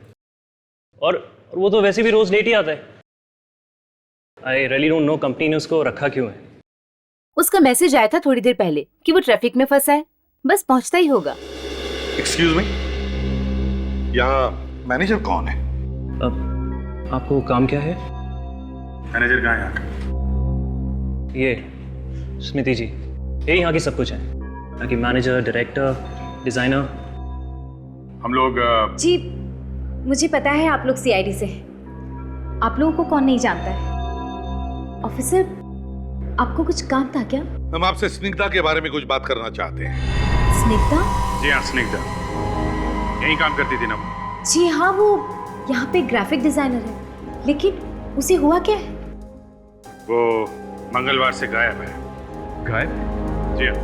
और वो तो वैसे भी रोज लेट ही आता है। I really don't know company ने उसको रखा क्यों है। उसका मैसेज आया था थोड़ी देर पहले कि वो ट्रैफिक में फंसा है, बस पहुंचता ही होगा। एक्सक्यूज मी, यहाँ मैनेजर कौन है? आपको काम क्या है? मैनेजर कहाँ है यहाँ का? ये स्मिति जी, ये यहाँ की सब कुछ है, यहाँ की मैनेजर, डायरेक्टर, डिजाइनर। हम लोग जी मुझे पता है आप लोग सीआईडी से हैं। आप लोगों को कौन नहीं जानता है। ऑफिसर, आपको कुछ काम था क्या? हम आपसे स्निग्धा के बारे में कुछ बात करना चाहते हैं। स्निग्धा? जी हाँ, स्निग्धा यहीं काम करती थी ना वो? जी हाँ, वो यहाँ पे ग्राफिक डिजाइनर है, लेकिन उसे हुआ क्या है? वो मंगलवार से गायब है। गायब? जी हाँ।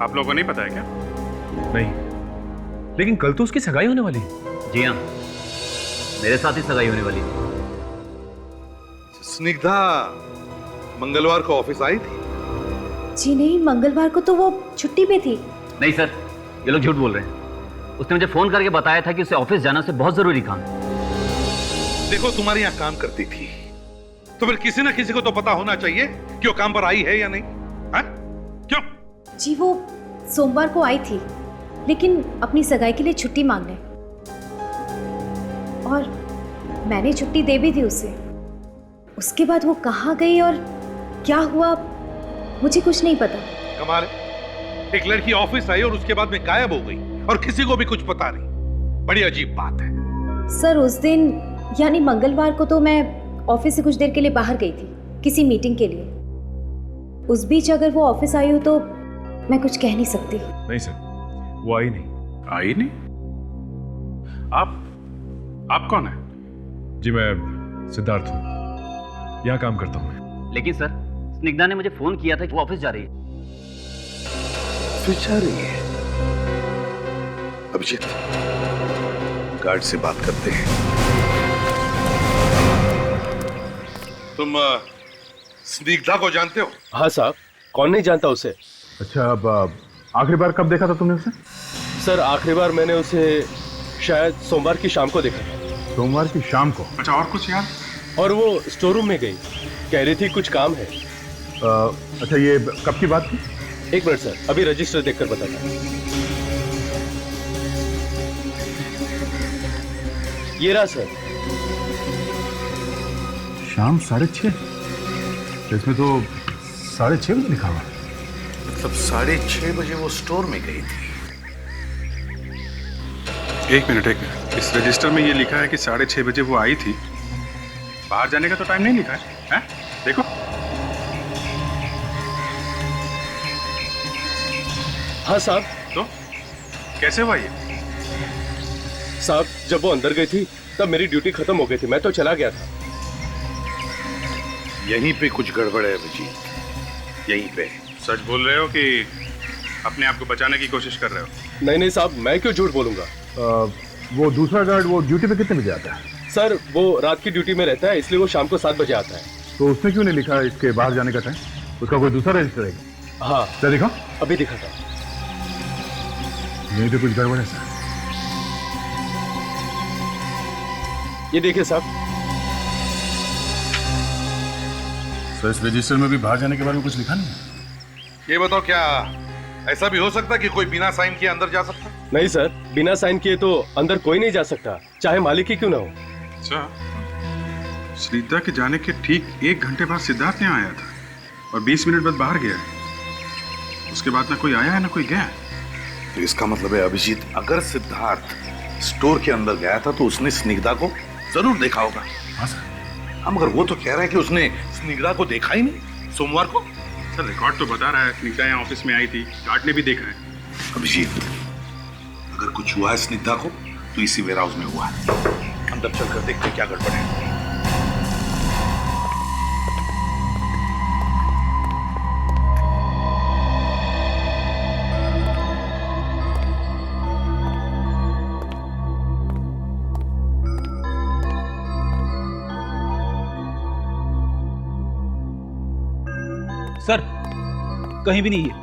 आप लोगों को नहीं पता है क्या? नहीं, लेकिन कल तो उसकी सगाई होने वाली है। जी हाँ, मेरे साथ ही सगाई होने वाली है। स्निग्धा, मंगलवार को ऑफिस आई थी? जी नहीं, मंगलवार को तो वो छुट्टी पे थी। नहीं सर, ये लोग झूठ बोल रहे हैं। उसने मुझे फोन करके बताया था कि उसे ऑफिस जाना से बहुत जरूरी काम है। देखो, तुम्हारे यहाँ काम करती थी तो फिर किसी ना किसी को तो पता होना चाहिए कि वो काम पर आई है या नहीं। हा? क्यों? जी वो सोमवार को आई थी, लेकिन अपनी सगाई के लिए छुट्टी मांगने, और मैंने छुट्टी दे भी दी उसे। उसके बाद वो कहाँ गई और क्या हुआ मुझे कुछ नहीं पता। कमाल है, एक लड़की ऑफिस आई और उसके बाद में गायब हो गई और किसी को भी कुछ पता नहीं। बड़ी अजीब बात है। सर उस दिन यानी मंगलवार को तो मैं ऑफिस से कुछ देर के लिए बाहर गई थी किसी मीटिंग के लिए। उस बीच अगर वो ऑफिस आई हो तो मैं कुछ कह नहीं सकती। नहीं सर, वो आई नहीं। आई नहीं? आप कौन है? जी मैं सिद्धार्थ हूँ, यहाँ काम करता हूँ मैं। लेकिन सर, स्निग्धा ने मुझे फोन किया था कि वो ऑफिस जा रही है। ऑफिस जा रही है? अभिजीत, गार्ड से बात करते हैं। तुम स्निग्धा को जानते हो? हाँ साहब, कौन नहीं जानता उसे। अच्छा, अब आखिरी बार कब देखा था तुमने उसे? सर आखिरी बार मैंने उसे शायद सोमवार की शाम को देखा था। सोमवार की शाम को? अच्छा, और कुछ याद? और वो स्टोर रूम में गई, कह रही थी कुछ काम है। अच्छा, ये कब की बात थी? एक मिनट सर, अभी रजिस्टर देखकर बताता हूँ। ये रहा सर। शाम 6:30? इसमें तो 6:30 बजे लिखा हुआ। मतलब 6:30 बजे वो स्टोर में गई थी। एक मिनट। इस रजिस्टर में ये लिखा है कि 6:30 बजे वो आई थी। बाहर जाने का तो टाइम नहीं लिखा है? देखो। हाँ साहब। तो कैसे हुआ ये? साहब जब वो अंदर गई थी तब मेरी ड्यूटी खत्म हो गई थी, मैं तो चला गया था। यहीं पे कुछ गड़बड़ है अभिजीत, यहीं पे। सच बोल रहे हो कि अपने आप को बचाने की कोशिश कर रहे हो? नहीं साहब, मैं क्यों झूठ बोलूंगा। वो दूसरा गार्ड वो ड्यूटी पे कितने बजे आता है? सर वो रात की ड्यूटी में रहता है, इसलिए वो शाम को 7 बजे आता है। तो उसने क्यों नहीं लिखा इसके बाहर जाने का टाइम? उसका कोई दूसरा रजिस्टर है? हाँ। क्या दिखा? अभी दिखा था। यहीं पे कुछ गड़बड़ है सर। ये देखिए साहब। सर इस रजिस्टर में भी बाहर जाने के बारे में कुछ लिखा नहीं है। ये बताओ, क्या ऐसा भी हो सकता है कि कोई बिना साइन किए अंदर जा सकता? नहीं सर, बिना साइन किए तो अंदर कोई नहीं जा सकता, चाहे मालिक ही क्यों ना हो। अच्छा, स्निग्धा के जाने के ठीक 1 घंटे बाद सिद्धार्थ यहाँ आया था और 20 मिनट बाद बाहर गया है। उसके बाद ना कोई आया है ना कोई गया। तो इसका मतलब है अभिजीत, अगर सिद्धार्थ स्टोर के अंदर गया था तो उसने स्निग्धा को जरूर देखा होगा। हाँ सर। हम अगर वो तो कह रहा है कि उसने स्निग्धा को देखा ही नहीं सोमवार को। सर रिकॉर्ड तो बता रहा है स्निग्धा यहाँ ऑफिस में आई थी, गार्ड ने भी देखा है। अभिजीत, अगर कुछ हुआ है स्निग्धा को तो इसी वेयर हाउस में हुआ है। अंदर चलकर देखते क्या गड़बड़ है। सर कहीं भी नहीं है।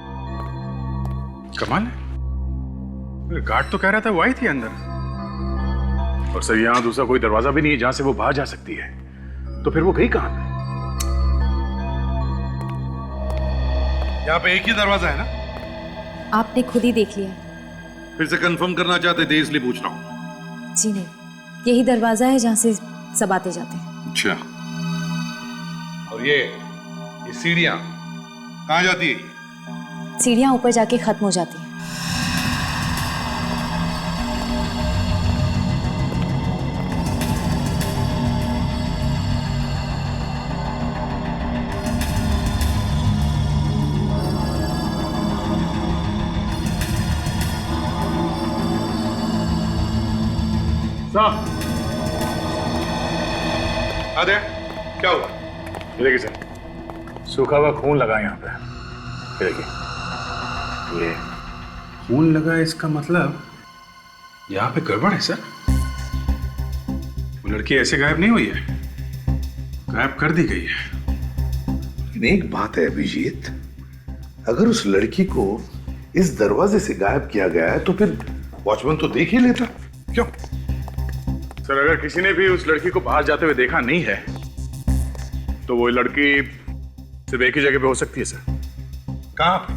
कमाल है, गार्ड तो कह रहा था वो आई थी अंदर। और सर यहाँ दूसरा कोई दरवाजा भी नहीं है जहां से वो बाहर जा सकती है, तो फिर वो गई कहां? यहाँ पे एक ही दरवाजा है ना? आपने खुद ही देख लिया। फिर से कंफर्म करना चाहते थे इसलिए पूछ रहा हूँ। जी नहीं, यही दरवाजा है जहाँ से सब आते जाते हैं। अच्छा, और ये सीढ़ियाँ कहाँ जाती है? सीढ़ियाँ ऊपर जाके खत्म हो जाती हैं। आदे, क्या हुआ? ये देखिए सर, सूखा हुआ खून लगा यहाँ पे। ये देखिए, ये खून लगा, इसका मतलब यहाँ पे गड़बड़ है सर। वो लड़की ऐसे गायब नहीं हुई है, गायब कर दी गई है। लेकिन एक बात है अभिजीत, अगर उस लड़की को इस दरवाजे से गायब किया गया है तो फिर वॉचमैन तो देख ही लेता। क्यों? सर, अगर किसी ने भी उस लड़की को बाहर जाते हुए देखा नहीं है तो वो लड़की सिर्फ एक ही जगह पे हो सकती है सर। कहां पे?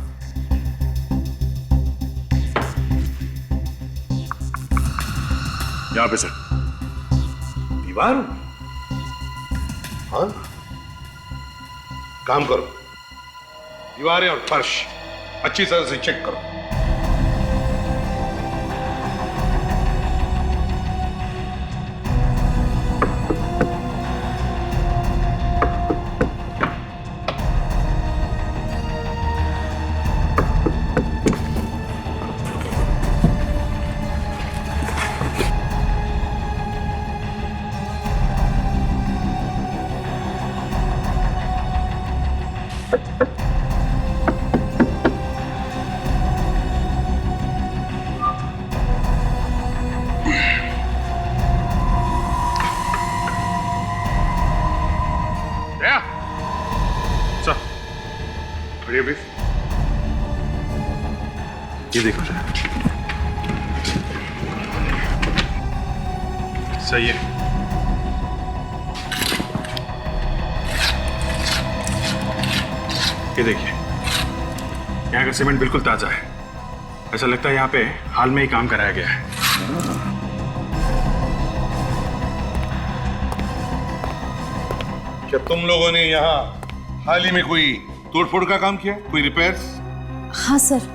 यहाँ पे सर। दीवार? हाँ, काम करो, दीवारें और फर्श अच्छी तरह से चेक करो। ये देखो सर, सही है। ये देखिए, यहाँ का सीमेंट बिल्कुल ताजा है। ऐसा लगता है यहाँ पे हाल में ही काम कराया गया है। क्या तुम लोगों ने यहाँ हाल ही में कोई तोड़फोड़ का काम किया, कोई रिपेयर्स? हाँ सर,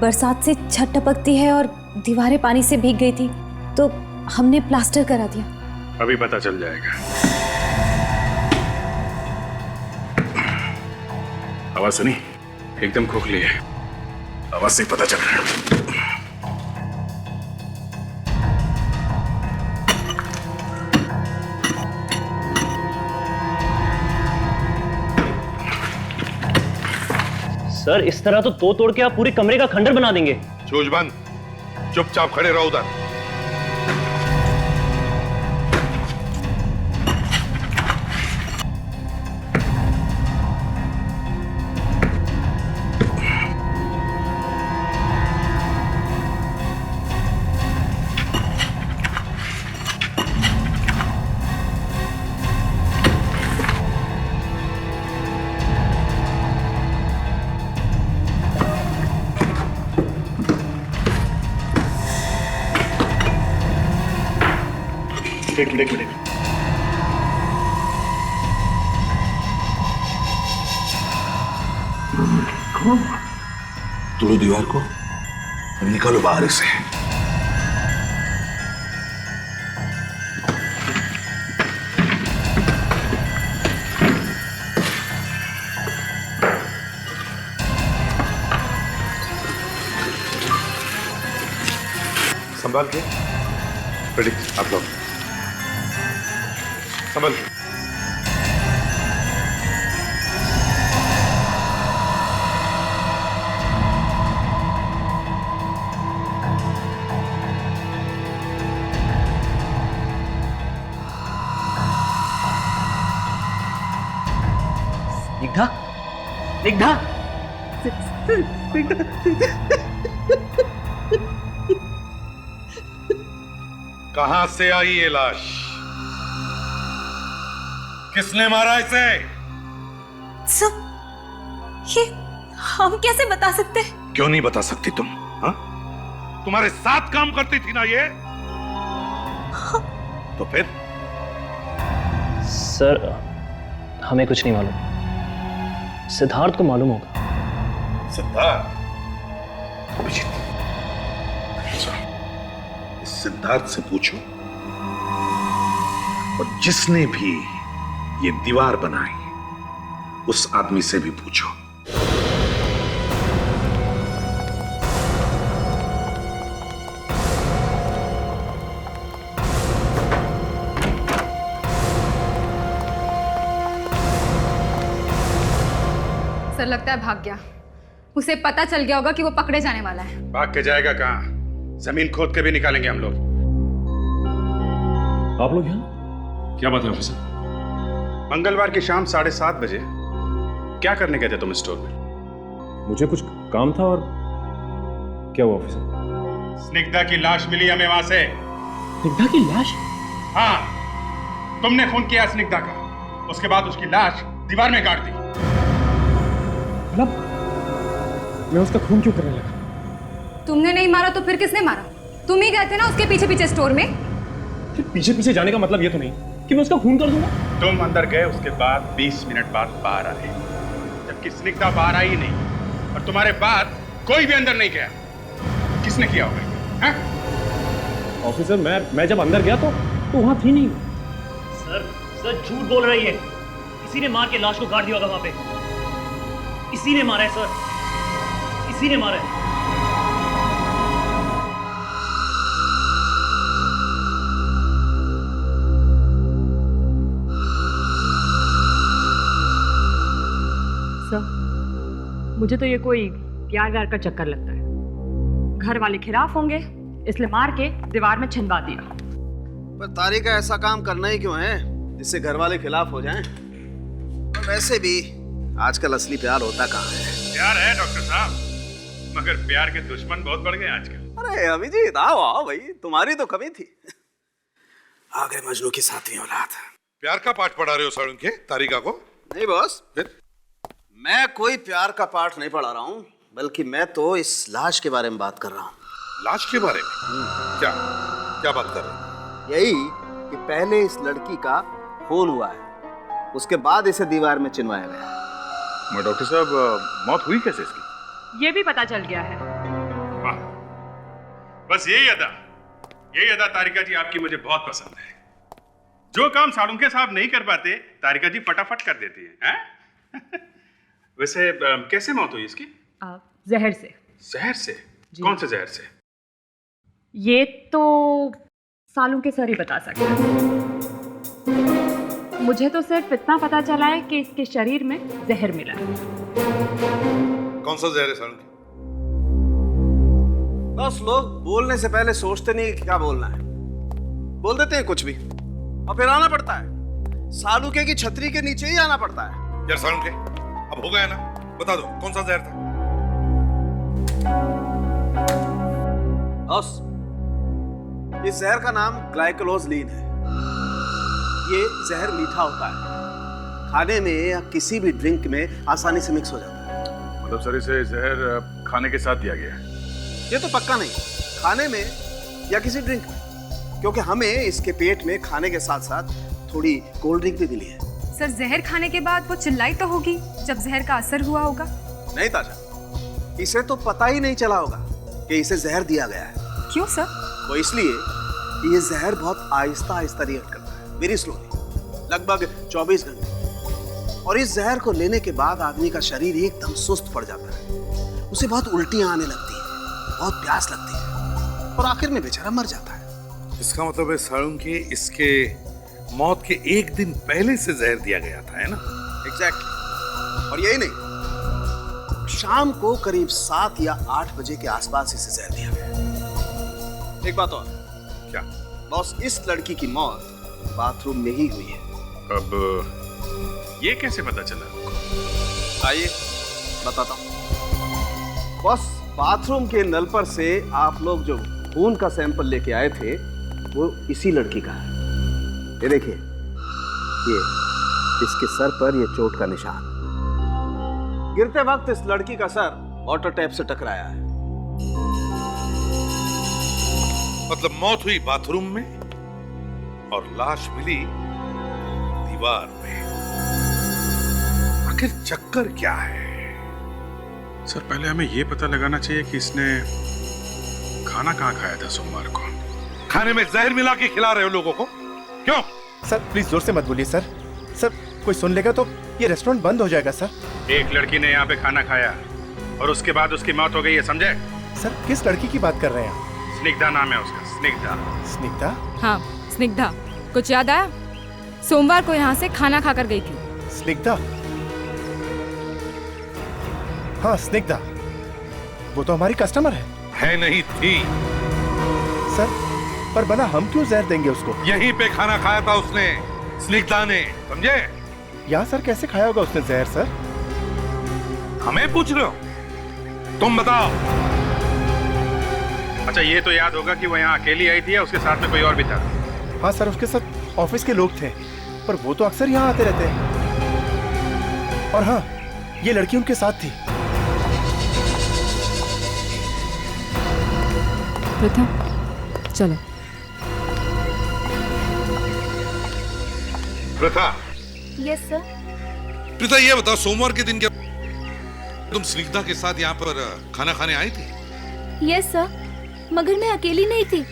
बरसात से छत टपकती है और दीवारें पानी से भीग गई थी तो हमने प्लास्टर करा दिया। अभी पता चल जाएगा। आवाज सुनी? एकदम खोखली है, आवाज से पता चल रहा है। सर, इस तरह तो तोड़ के आप पूरे कमरे का खंडर बना देंगे। चोच बंद, चुपचाप खड़े रहो उधर। एक मिनट। तोड़ो दीवार को, निकालो बाहर से। संभाल के, रेडी आप लोग संभल। निग्धा, कहां से आई ये लाश? किसने मारा इसे? सब ये हम कैसे बता सकते हैं? क्यों नहीं बता सकती तुम? हाँ? तुम्हारे साथ काम करती थी ना ये? हाँ। तो फिर? सर, हमें कुछ नहीं मालूम। सिद्धार्थ को मालूम होगा। सिद्धार्थ? सिद्धार्थ से पूछो, और जिसने भी ये दीवार बनाई उस आदमी से भी पूछो। सर, लगता है भाग गया। उसे पता चल गया होगा कि वो पकड़े जाने वाला है। भाग के जाएगा कहाँ? जमीन खोद के भी निकालेंगे हम लोग। आप लोग यहाँ? क्या बात है ऑफिसर? मंगलवार की शाम 7:30 बजे क्या करने गए थे तुम स्टोर में? मुझे कुछ काम था। और क्या हुआ ऑफिसर? स्निग्धा की लाश मिली हमें वहां से। स्निग्धा की लाश? हाँ, तुमने खून किया स्निग्धा का, उसके बाद उसकी लाश दीवार में गाड़ दी। मतलब मैं उसका खून क्यों करने लगा? तुमने नहीं मारा तो फिर किसने मारा? तुम ही गए थे ना उसके पीछे पीछे स्टोर में। पीछे पीछे जाने का मतलब ये तो नहीं कि मैं उसका खून कर दूंगा। तुम अंदर गए, उसके बाद 20 मिनट बाद बाहर आए, जबकि स्निग्धा बाहर आई ही नहीं, और तुम्हारे बाद कोई भी अंदर नहीं गया। किसने किया होगा? ऑफिसर मैं जब अंदर गया तो वहां थी नहीं। सर झूठ बोल रही है। किसी ने मार के लाश को गाड़ दिया होगा वहां पे। इसी ने मारा है सर, इसी ने मारा है। सर, मुझे तो ये कोई प्यार व्यार का चक्कर लगता है। घर वाले खिलाफ होंगे इसलिए मार के दीवार में छिनवा दिया। पर तारिका ऐसा काम करना ही क्यों है जिससे घर वाले खिलाफ हो जाएं? और वैसे भी आजकल असली प्यार होता कहाँ है? प्यार है डॉक्टर साहब, मगर प्यार के दुश्मन बहुत बढ़ गए आजकल। अरे अभिजीत आओ आओ भाई, तुम्हारी तो कमी थी। आ गए मजनू की 7वीं औलाद। प्यार का पाठ पढ़ा रहे हो साळुंखे तारिका को? नहीं बॉस, मैं कोई प्यार का पाठ नहीं पढ़ा रहा हूँ, बल्कि मैं तो इस लाश के बारे में बात कर रहा हूँ। लाश के बारे में? क्या क्या बात कर रहे हो? यही कि पहले इस लड़की का खून हुआ है, उसके बाद इसे दीवार में चिनवाया गया। मैं डॉक्टर साहब, मौत हुई कैसे इसकी? ये भी पता चल गया है। वाह, बस यही अदा तारिका जी आपकी मुझे बहुत पसंद है। जो काम साळुंखे साहब नहीं कर पाते, तारिका जी फटाफट कर देती हैं। वैसे कैसे मौत हुई इसकी? जहर से। जहर से? कौन से जहर से? ये तो साळुंखे सर ही बता सकते हैं। मुझे तो सिर्फ इतना पता चला है कि इसके शरीर में जहर मिला है। कौन सा जहर है साळुंखे? बस लोग बोलने से पहले सोचते नहीं कि क्या बोलना है, बोल देते हैं कुछ भी और फिर आना पड़ता है। साळुंखे की छतरी के नीचे ही आना पड़ता है। यार साळुंखे, अब हो गया ना, बता दो कौन सा जहर था? बॉस, इस जहर का नाम ग्लाइकोलोजलीन है। ये जहर मीठा होता है, खाने में या किसी भी ड्रिंक में आसानी से मिक्स हो जाता है। मतलब सर इसे जहर खाने के साथ दिया गया है? ये तो पक्का नहीं, खाने में या किसी ड्रिंक में, क्योंकि हमें इसके पेट में खाने के साथ साथ थोड़ी कोल्ड ड्रिंक भी मिली है। सर, जहर खाने के बाद वो चिल्लाई तो होगी जब जहर का असर हुआ होगा। नहीं ताजा, इसे तो पता ही नहीं चला होगा कि इसे जहर दिया गया है। क्यों सर? वो इसलिए कि ये जहर बहुत आहिस्ता आहिस्ता रिएक्ट करता है, वेरी स्लोली, लगभग 24 घंटे। और इस जहर को लेने के बाद आदमी का शरीर एकदम सुस्त पड़ जाता है, उसे बहुत उल्टियां आने लगती है, बहुत प्यास लगती है, और आखिर में बेचारा मर जाता है। इसका मतलब है साळुंखे इसके मौत के एक दिन पहले से जहर दिया गया था, है ना? एग्जैक्टली। और यही नहीं, शाम को करीब 7 या 8 बजे के आसपास इसे जहर दिया गया। एक बात और। क्या? बॉस, इस लड़की की मौत बाथरूम में ही हुई है। अब ये कैसे पता चला? आइए बताता हूँ। बॉस, बाथरूम के नल पर से आप लोग जो खून का सैंपल लेके आए थे वो इसी लड़की का है। ये देखिए, ये इसके सर पर ये चोट का निशान। गिरते वक्त इस लड़की का सर वाटर टैप से टकराया है। मतलब मौत हुई बाथरूम में और लाश मिली दीवार में। आखिर चक्कर क्या है? सर, पहले हमें ये पता लगाना चाहिए कि इसने खाना कहाँ खाया था सोमवार को। खाने में जहर मिला के खिला रहे हो लोगों को, क्यों? सर प्लीज जोर से मत बोलिए सर। सर कोई सुन लेगा तो ये रेस्टोरेंट बंद हो जाएगा सर। एक लड़की ने यहाँ पे खाना खाया और उसके बाद उसकी मौत हो गई है, समझे? सर किस लड़की की बात कर रहे हैं आप? स्निग्धा नाम है उसका, स्निग्धा। स्निग्धा? हाँ, स्निग्धा। कुछ याद आया? सोमवार को यहाँ से खाना खाकर गई थी। स्निग्धा? हाँ स्निग्धा, वो तो हमारी कस्टमर है नहीं थी सर, पर बना हम क्यों जहर देंगे उसको? यहीं पे खाना खाया था उसने, स्निग्धा ने, समझे? यहाँ सर कैसे खाया होगा उसने जहर सर? हमें पूछ रहे हो? तुम बताओ। अच्छा, ये तो याद होगा कि वो यहाँ अकेली आई थी या उसके साथ में कोई और भी था? हाँ सर, उसके साथ ऑफिस के लोग थे, पर वो तो अक्सर यहाँ आते रहते हैं। और हाँ, ये लड़की उनके साथ थी। प्रथा, चलो। प्रथा। Yes sir. प्रथा, ये बताओ, सोमवार के दिन क्या तुम स्निग्धा के साथ यहाँ पर खाना खाने आई थी? यस सर, मगर मैं अकेली नहीं थी,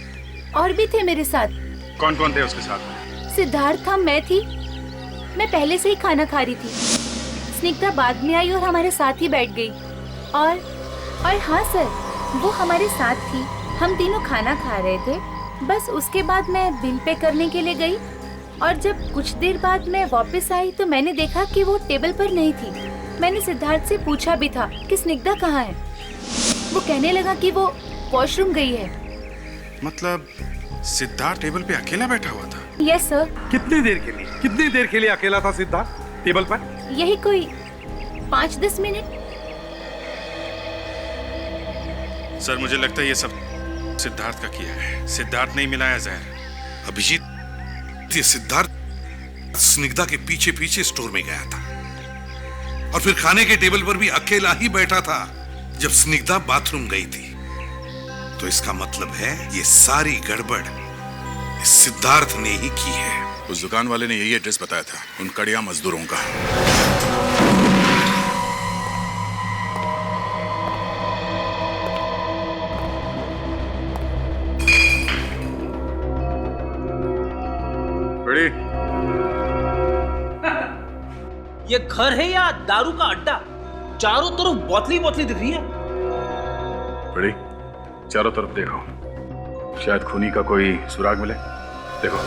और भी थे मेरे साथ। कौन कौन थे उसके साथ में? सिद्धार्थ था, मैं थी। मैं पहले से ही खाना खा रही थी। स्निग्धा बाद में आई और हमारे साथ ही बैठ गई। और हाँ सर, वो हमारे साथ थी। हम तीनों खाना खा रहे थे। बस उसके बाद मैं बिल पे करने के लिए गई, और जब कुछ देर बाद मैं वापस आई तो मैंने देखा कि वो टेबल पर नहीं थी। मैंने सिद्धार्थ से पूछा भी था कि स्निग्धा कहाँ है। वो कहने लगा कि वो वॉशरूम गई है। मतलब सिद्धार्थ टेबल पे अकेला बैठा हुआ था? Yes sir. कितनी देर के लिए अकेला था सिद्धार्थ टेबल पर? यही कोई 5-10 मिनट। सर, मुझे लगता है ये सब सिद्धार्थ का किया है। सिद्धार्थ नहीं मिलाया जहर। अभिजीत, ये सिद्धार्थ स्निग्धा के पीछे पीछे स्टोर में गया था, और फिर खाने के टेबल पर भी अकेला ही बैठा था जब स्निग्धा बाथरूम गई थी। तो इसका मतलब है ये सारी गड़बड़ इस सिद्धार्थ ने ही की है। उस दुकान वाले ने यही एड्रेस बताया था, उन कड़िया मजदूरों का। बड़ी, ये घर है या दारू का अड्डा? चारों तरफ बोतली बोतली दिख रही है। बड़ी, चारों तरफ देखो, शायद खूनी का कोई सुराग मिले। देखो।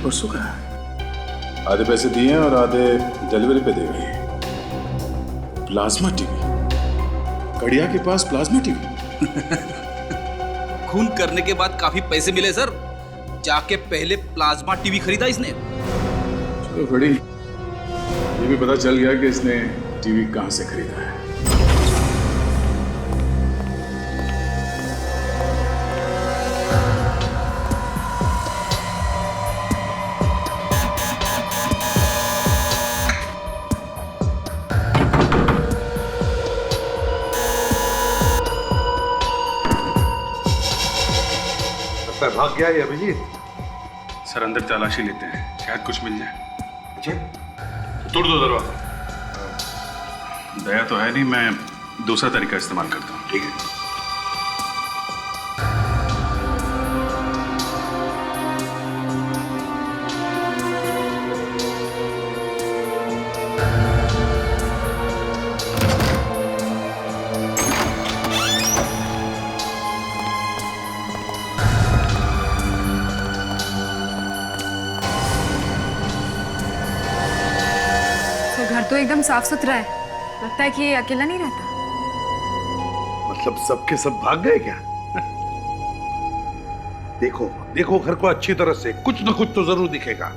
परसों का है। आधे पैसे दिए हैं और आधे डिलीवरी पे दे गई है। प्लाज्मा टीवी, कड़िया के पास प्लाज्मा टीवी। खून करने के बाद काफी पैसे मिले सर, जाके पहले प्लाज्मा टीवी खरीदा इसने। चलो बड़ी, ये भी पता चल गया कि इसने टीवी कहां से खरीदा है। भाग गया ये अभिजीत? सर, अंदर तलाशी लेते हैं, शायद कुछ मिल जाए। अच्छा, तोड़ दो दरवाजा। दया तो है नहीं, मैं दूसरा तरीका इस्तेमाल करता हूँ। ठीक है। तो एकदम साफ सुथरा है, लगता है कि ये अकेला नहीं रहता। मतलब सबके सब भाग गए क्या? देखो देखो घर को अच्छी तरह से, कुछ न कुछ तो जरूर दिखेगा।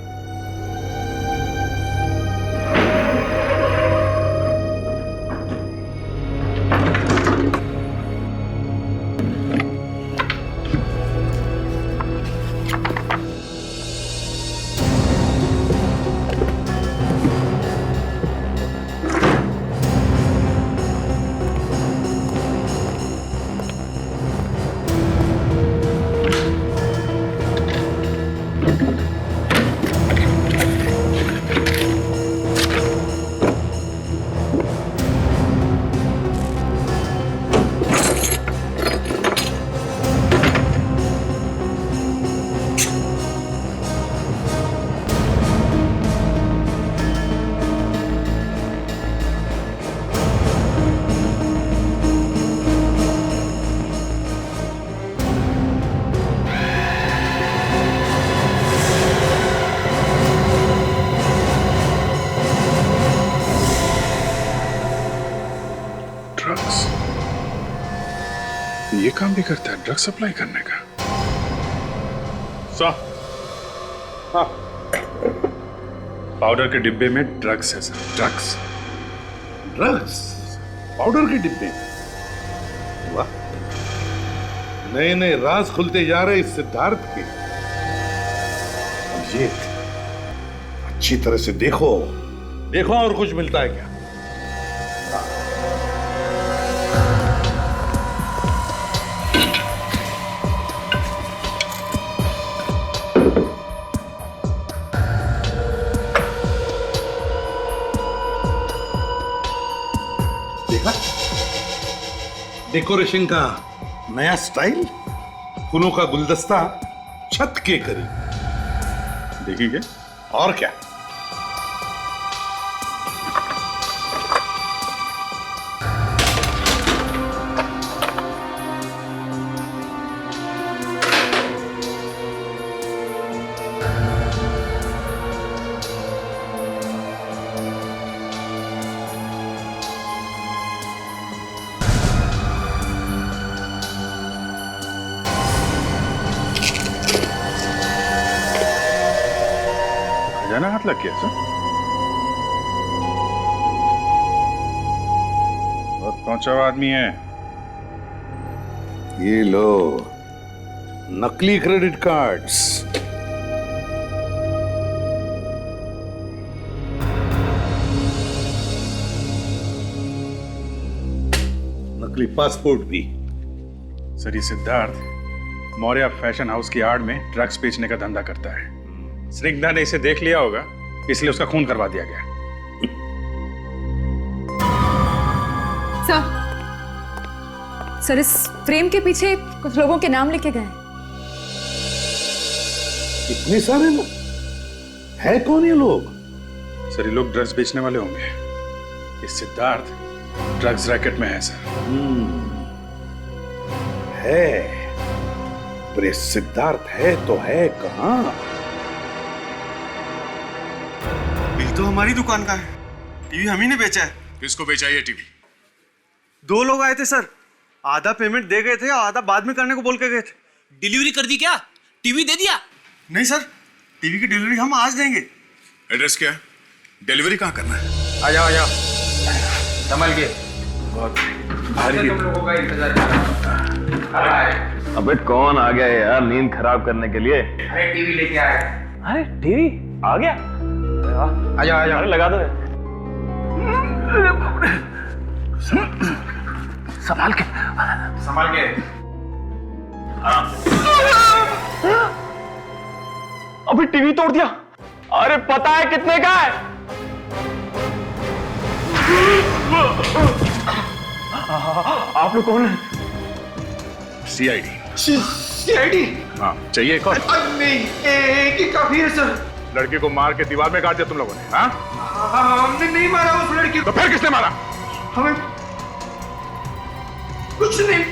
ये काम भी करता है, ड्रग सप्लाई करने का। हाँ, पाउडर के डिब्बे में ड्रग्स है सर, ड्रग्स। ड्रग्स पाउडर के डिब्बे? वाह, नए नए राज खुलते जा रहे इस सिद्धार्थ के। ये अच्छी तरह से देखो देखो और कुछ मिलता है क्या। देखा डेकोरेशन का नया स्टाइल, फूलों का गुलदस्ता छत के करीब। देखिए और क्या। खजाना हाथ लग गया सर। बहुत पहुंचा हुआ आदमी है। ये लो नकली क्रेडिट कार्ड्स। नकली पासपोर्ट भी। सर ये सिद्धार्थ मौर्य फैशन हाउस की आड़ में ड्रग्स बेचने का धंधा करता है। स्निग्धा ने इसे देख लिया होगा, इसलिए उसका खून करवा दिया गया। सर इस फ्रेम के पीछे कुछ लोगों के नाम लिखे गए। इतने सारे लोग? है कौन ये लोग? सर ये लोग ड्रग्स बेचने वाले होंगे। ये सिद्धार्थ ड्रग्स रैकेट में है सर। है, पर ये सिद्धार्थ है तो है कहां? बिल तो हमारी दुकान का है, टीवी हम ही ने बेचा है। किसको बेचा ये टीवी? 2 लोग आए थे सर, आधा पेमेंट दे गए थे और आधा बाद में करने को बोल के गए थे। डिलीवरी कर दी क्या? टीवी दे दिया? नहीं सर, टीवी की डिलीवरी हम आज देंगे। एड्रेस क्या है? डिलीवरी कहाँ करना है? आ जाओ संभल के। बहुत भारी तुम लोगों का इंतजार कर रहा है। अबे कौन आ गया यार नींद खराब करने के लिए? अरे टीवी लेके आए। अरे टीवी आ गया? आ जाओ अरे लगा दो। संभाल के। अभी टीवी तोड़ दिया। अरे पता है कितने का है? आप लोग कौन है? सीआईडी। सीआईडी? हाँ, चाहिए एक और? नहीं, एक ही काफी है सर। लड़के को मार के दीवार में गाड़ दिया तुम लोगों ने? हाँ? हमने नहीं मारा उस लड़की को। तो फिर किसने मारा? हमें कुछ नहीं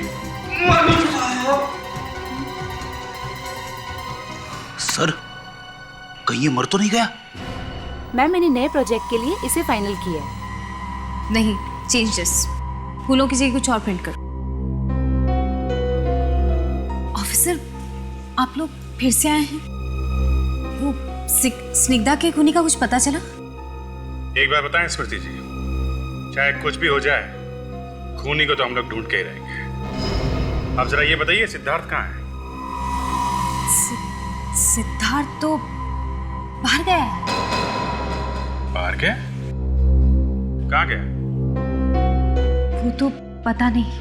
मालूम। सर कहीं ये मर तो नहीं गया? मैम मैंने नए प्रोजेक्ट के लिए इसे फाइनल किया है। नहीं, चेंज दिस। फूलों की जगह कुछ और प्रिंट करो। ऑफिसर, आप लोग फिर से आए हैं? वो स्निग्धा के खूनी का कुछ पता चला? एक बार बताएं स्मृति जी, चाहे कुछ भी हो जाए, खूनी को तो हम लोग ढूंढ के ही रहेंगे। अब जरा ये बताइए सिद्धार्थ कहाँ है? सिद्धार्थ तो बाहर गया है। बाहर गया? कहाँ गया? वो तो पता नहीं।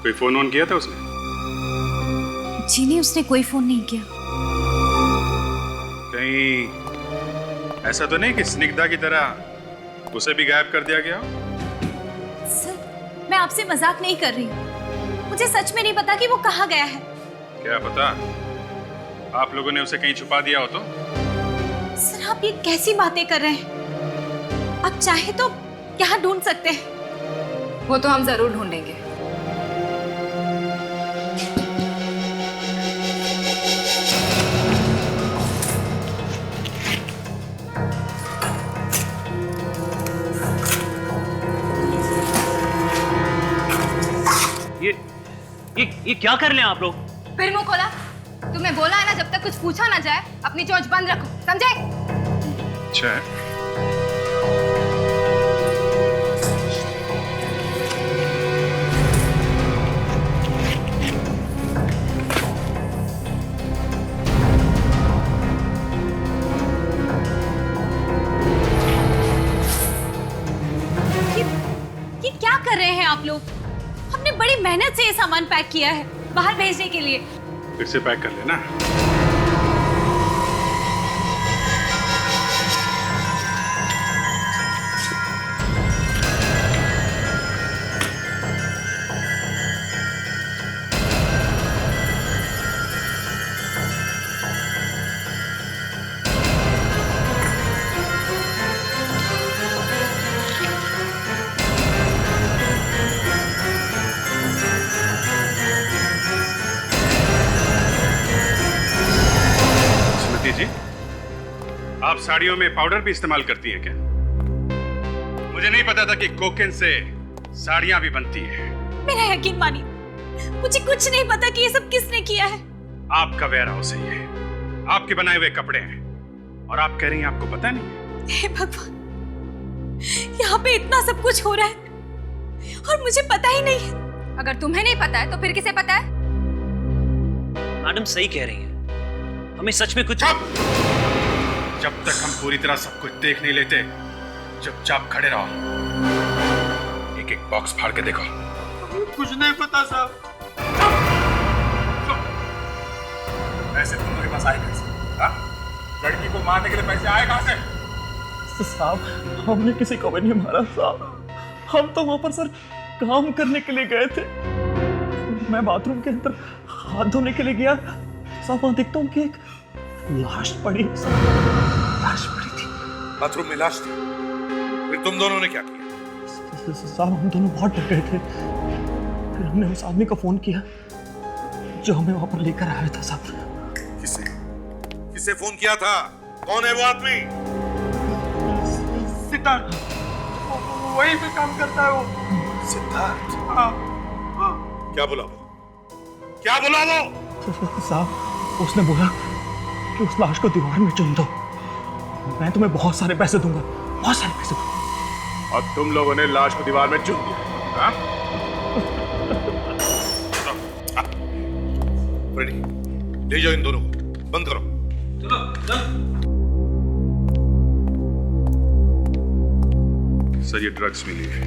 कोई फोन ऑन किया था उसने? जी नहीं, उसने कोई फोन नहीं किया। कहीं ऐसा तो नहीं कि स्निग्धा की तरह उसे भी गायब कर दिया गया हो? सर, मैं आपसे मजाक नहीं कर रही हूँ। मुझे सच में नहीं पता कि वो कहाँ गया है। क्या पता आप लोगों ने उसे कहीं छुपा दिया हो तो? सर, आप ये कैसी बातें कर रहे हैं? आप चाहे तो यहाँ ढूंढ सकते हैं। वो तो हम जरूर ढूंढेंगे। ये क्या कर रहे हैं आप लोग? फिर मुंह खोला? तुम्हें बोला है ना, जब तक कुछ पूछा ना जाए अपनी चोंच बंद रखो, समझे? अच्छा है। ये क्या कर रहे हैं आप लोग? हमने बड़ी मेहनत से ये सामान पैक किया है बाहर भेजने के लिए। फिर से पैक कर लेना। जी, आप साड़ियों में पाउडर भी इस्तेमाल करती हैं क्या? मुझे नहीं पता था कि कोकेन से साड़ियां भी बनती हैं। मेरा यकीन मानिए, मुझे कुछ नहीं पता कि ये सब किसने किया है। आपका वेयर हाउस है ये, आपके बनाए हुए कपड़े हैं और आप कह रही हैं आपको पता नहीं है? हे भगवान, यहाँ पे इतना सब कुछ हो रहा है और मुझे पता ही नहीं है। अगर तुम्हें नहीं पता है तो फिर किसे पता है? मैडम सही कह रही हैं, हमें सच में कुछ। जब तक हम पूरी तरह सब कुछ देख नहीं लेते चुपचाप खड़े रहो। एक एक बॉक्स फाड़ के देखो। कुछ नहीं पता साहब। पैसे तुम लोग के पास आए कैसे? हाँ? लड़की को मारने के लिए पैसे आए कहां से? साहब हमने किसी को भी नहीं मारा साहब, हम तो वहां पर सर काम करने के लिए गए थे। मैं बाथरूम के अंदर हाथ धोने के लिए गया साहब, वहां देखता हूँ कि एक लाश पड़ी। लाश पड़ी थी? बाथरूम में लाश थी? फिर तुम दोनों ने क्या किया? साहब हम दोनों बहुत डर गए थे, फिर हमने उस आदमी को फोन किया जो हमें वहां पर लेकर आया था साहब। किसे किसे फोन किया था? कौन है वो आदमी? सिद्धार्थ, वहीं पे काम करता है वो। सिद्धार्थ? हाँ। क्या बोला वो? क्या बोला वो? साहब उसने बोला कि उस लाश को दीवार में चुन दो, मैं तुम्हें बहुत सारे पैसे दूंगा, बहुत सारे पैसे दूंगा। और तुम लोगों ने लाश को दीवार में चुन दिया? हाँ? फ्रेडी, ले जाओ इन दोनों को, बंद करो। सर ये ड्रग्स मिली है।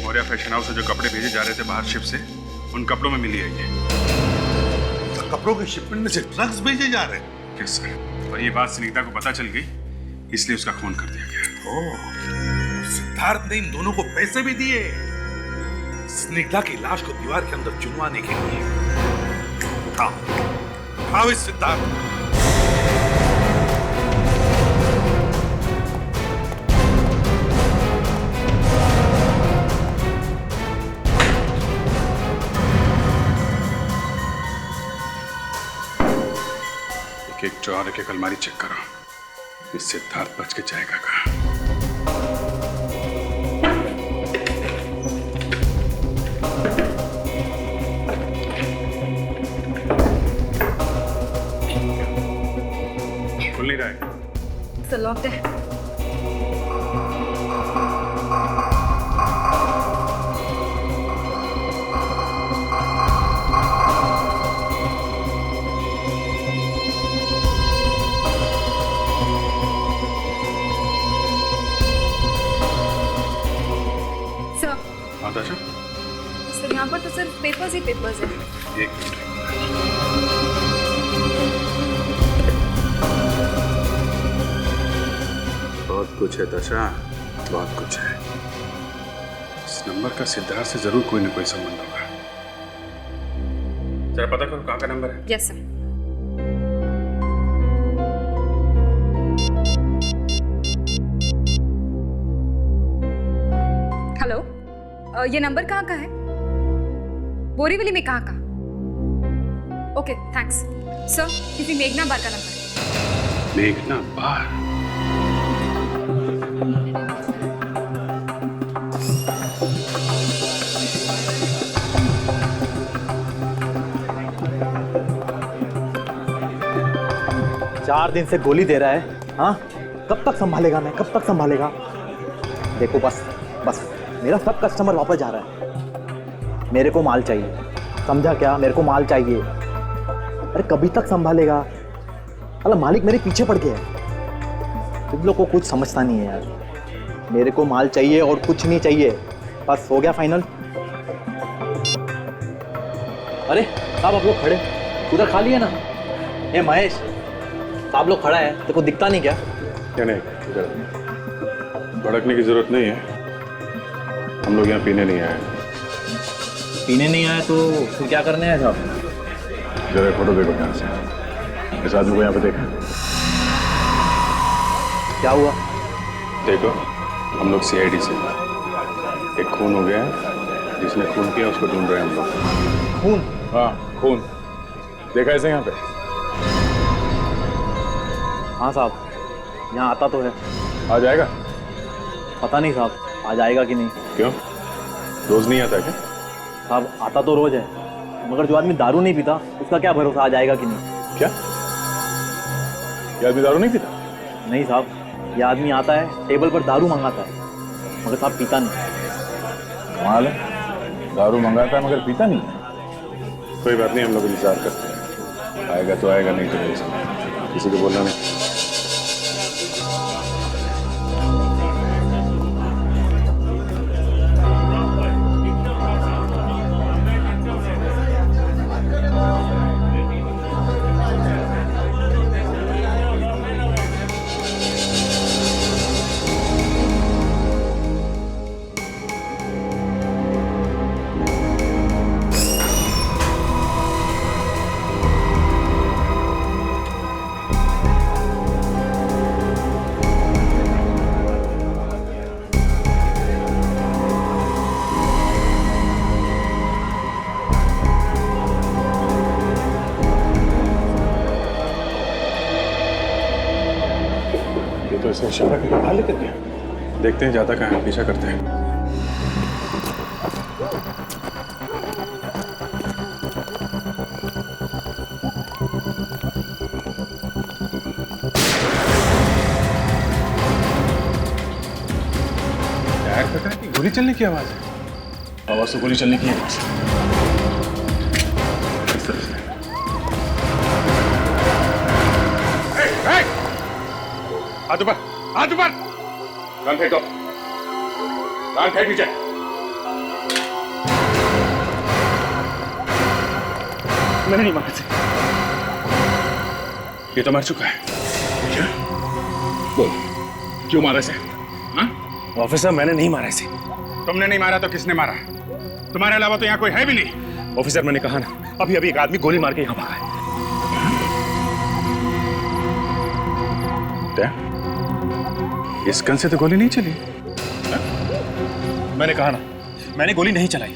मौर्या फैशन हाउस से जो कपड़े भेजे जा रहे थे बाहर शिप से, उन कपड़ों में मिली है ये। तो कपड़ों के शिपमेंट में से ड्रग्स भेजे जा रहे हैं? यस सर, और ये बात सुनीता को पता चल गई, इसलिए उसका खून कर दिया गया। ओह, सिद्धार्थ ने इन दोनों को पैसे भी दिए स्निग्धा की लाश को दीवार के अंदर चुनवाने के लिए। उठाओ इस सिद्धार्थ। एक ड्रॉर एक अलमारी चेक करो, इस सिद्धार्थ बच के जाएगा कहाँ? खुल नहीं रहा है। सर लॉक्ड है। सर यहाँ पर तो सिर्फ पेपर्स ही पेपर्स है। एक मिनट। बहुत कुछ है दशा, बहुत कुछ है। इस नंबर का सिद्धार्थ से जरूर कोई ना कोई संबंध होगा। जरा पता करो कहाँ का नंबर है। Yes sir. हेलो, ये नंबर कहाँ का है? बोरीवली में कहाँ का? Okay thanks sir. किसी मेघना बार का नंबर है। मेघना बार? 4 दिन से गोली दे रहा है, हाँ? कब तक संभालेगा मैं, कब तक संभालेगा? देखो बस मेरा सब कस्टमर वापस जा रहा है, मेरे को माल चाहिए, समझा क्या? मेरे को माल चाहिए। अरे कभी तक संभालेगा? अरे मालिक मेरे पीछे पड़ गया है। तुम लोग को कुछ समझता नहीं है यार, मेरे को माल चाहिए और कुछ नहीं चाहिए, बस हो गया फाइनल। अरे साहब आप लोग खड़े उधर खाली है ना? ए महेश, साहब लोग खड़ा है, तेरे को दिखता नहीं क्या? क्या नहीं, भड़कने की जरूरत नहीं है, हम लोग यहाँ पीने नहीं आए। पीने नहीं आए तो फिर क्या करने आए साहब? जरा फोटो देखो ध्यान से, इस आदमी को यहाँ पे देखा। क्या हुआ? देखो, हम लोग CID से, एक खून हो गया है, जिसने खून किया उसको ढूंढ रहे हैं हम लोग। खून? हाँ खून, देखा ऐसे यहाँ पे? हाँ साहब, यहाँ आता तो है। आ जाएगा? पता नहीं साहब, आ जाएगा कि नहीं। क्यों, रोज नहीं आता क्या? साहब आता तो रोज है, मगर जो आदमी दारू नहीं पीता उसका क्या भरोसा आ जाएगा कि नहीं। क्या ये आदमी दारू नहीं पीता? नहीं साहब, यह आदमी आता है, टेबल पर दारू मंगाता है, मगर साहब पीता नहीं। कमाल है, दारू मंगाता है मगर पीता नहीं। कोई बात नहीं, हम लोग इंतजार करते हैं, आएगा तो आएगा, नहीं तो नहीं, किसी को बोलना नहीं। तो इसे इशारा करके बाहर लेकर गया, देखते हैं जाता कहाँ है, पीछा करते हैं। यार पता है कि गोली चलने की आवाज है, आवाज तो गोली चलने की आवाज है। इस तरफ से हाथ ऊपर, हाथ ऊपर, गन फेंको, गन फेंक नीचे। मैंने नहीं मारा इसे, ये तो मर चुका है। क्या? बोल, क्यों मारा इसे? हाँ? ऑफिसर मैंने नहीं मारा इसे। तुमने नहीं मारा तो किसने मारा? तुम्हारे अलावा तो यहाँ कोई है भी नहीं। ऑफिसर मैंने कहा ना, अभी अभी एक आदमी गोली मार के यहाँ भागा है। क्या? इस गन से तो गोली नहीं चली। मैंने कहा ना, मैंने गोली नहीं चलाई।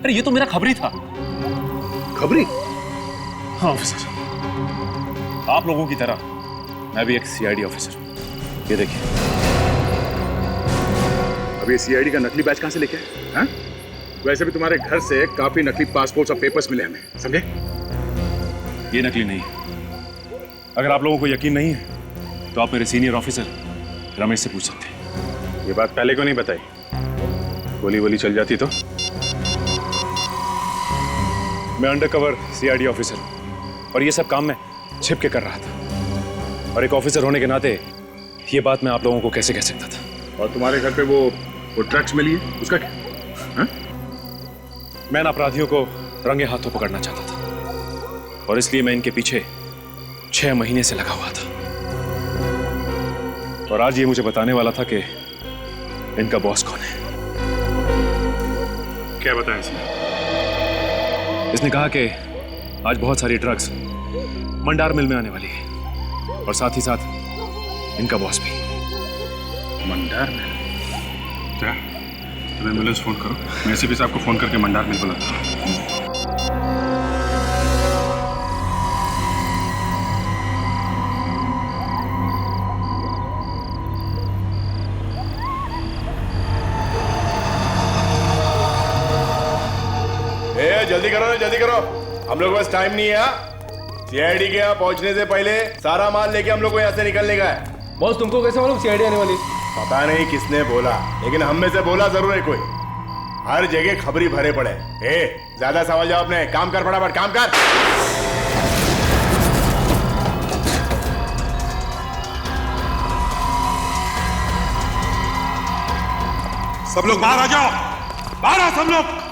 अरे ये तो मेरा खबरी था। खबरी? हाँ ऑफिसर, आप लोगों की तरह मैं भी एक CID ऑफिसर हूँ। ये देखिए। अब ये CID का नकली बैच कहाँ से लेके आए? हाँ? वैसे भी तुम्हारे घर से काफी नकली पासपोर्ट्स और पेपर्स मिले हमें, समझे? ये नकली नहीं है। अगर आप लोगों को यकीन नहीं है तो आप मेरे सीनियर ऑफिसर रमेश से पूछ सकते हैं। ये बात पहले क्यों नहीं बताई? गोली वोली चल जाती तो? मैं अंडरकवर CID ऑफिसर हूं और ये सब काम मैं छिप के कर रहा था, और एक ऑफिसर होने के नाते ये बात मैं आप लोगों को कैसे कह सकता था। और तुम्हारे घर पे वो ड्रग्स मिली है, उसका क्या? हाँ? मैं इन अपराधियों को रंगे हाथों पकड़ना चाहता था, और इसलिए मैं इनके पीछे 6 महीने से लगा हुआ था। और आज ये मुझे बताने वाला था कि इनका बॉस कौन है। क्या बताया इसने? इसने कहा कि आज बहुत सारी ड्रग्स मंडार मिल में आने वाली है, और साथ ही साथ इनका बॉस भी। मंडार मिल? क्या? तुम एम्बुलेंस फोन करो, मैं SCP साहब को फोन करके मंडार मिल बुलाता हूँ। जल्दी करो ना, जल्दी करो, हम लोग के पास टाइम नहीं है। सीआईडी के यहाँ पहुँचने से पहले सारा माल लेके हम लोग को यहाँ से निकलने का है। बॉस तुमको कैसे मालूम सीआईडी आने वाली? पता नहीं किसने बोला, लेकिन हम में से बोला जरूर है कोई। हर जगह खबरी भरे पड़े। ए, ज्यादा सवाल जवाब नहीं, काम कर फटाफट, काम कर। सब लोग बाहर आ जाओ, बाहर आओ सब लोग।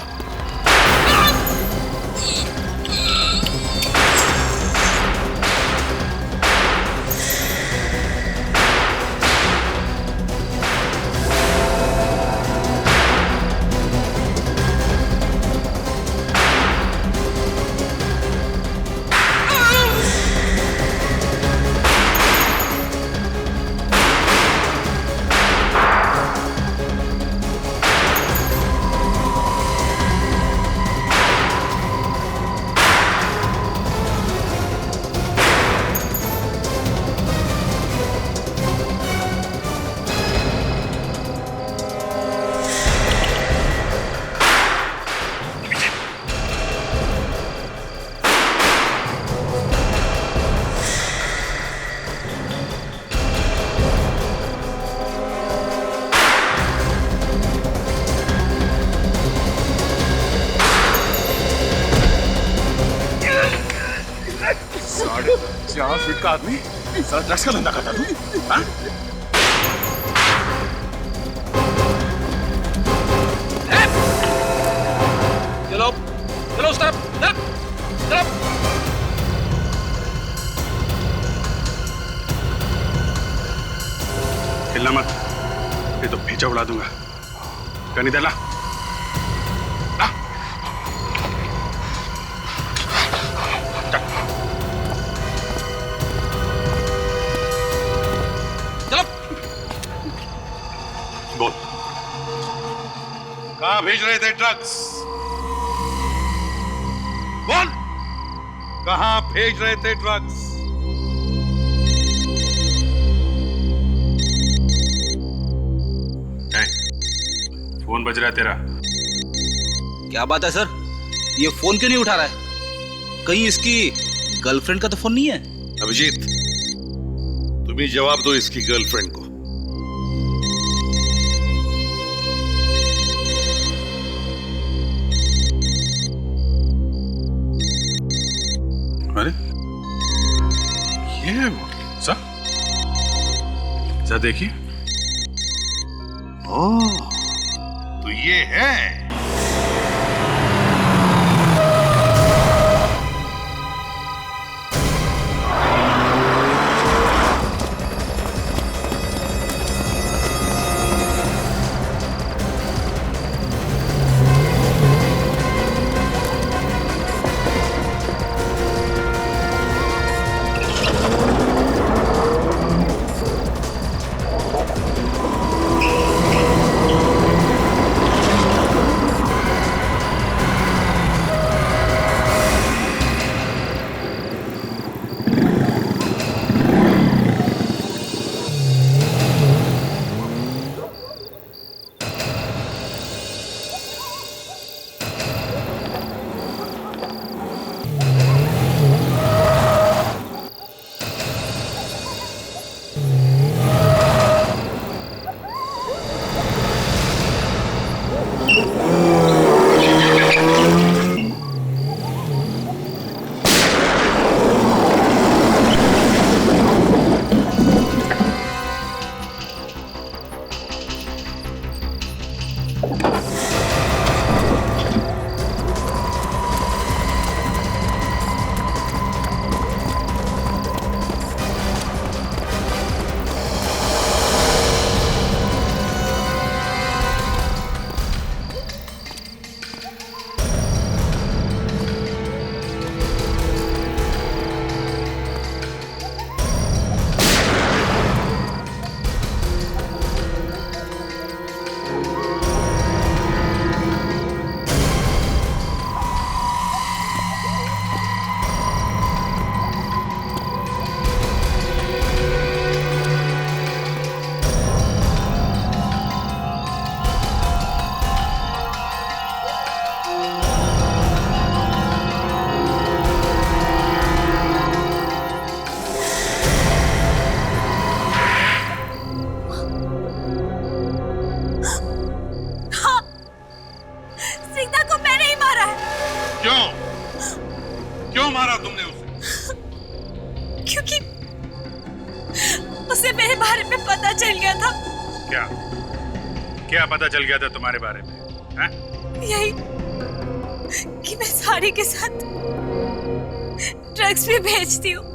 फीट का आदमी सारा ड्रग्स का धंधा करता तू? हाँ? चलो चलो उस तरफ, तरफ। हिलना मत, ये तो भेजा उड़ा दूंगा। गन इधर ला। कहाँ भेज रहे थे ड्रग्स? बोल, कहाँ भेज रहे थे ड्रग्स? फोन बज रहा है तेरा। क्या बात है सर, ये फोन क्यों नहीं उठा रहा है? कहीं इसकी गर्लफ्रेंड का तो फोन नहीं है? अभिजीत, तुम ही जवाब दो इसकी गर्लफ्रेंड को। अरे ये है वो। सर देखिए। ओह, तो ये है। पता चल गया था। क्या क्या पता चल गया था तुम्हारे बारे में? हैं? यही कि मैं साड़ी के साथ ड्रग्स भी बेचती हूँ।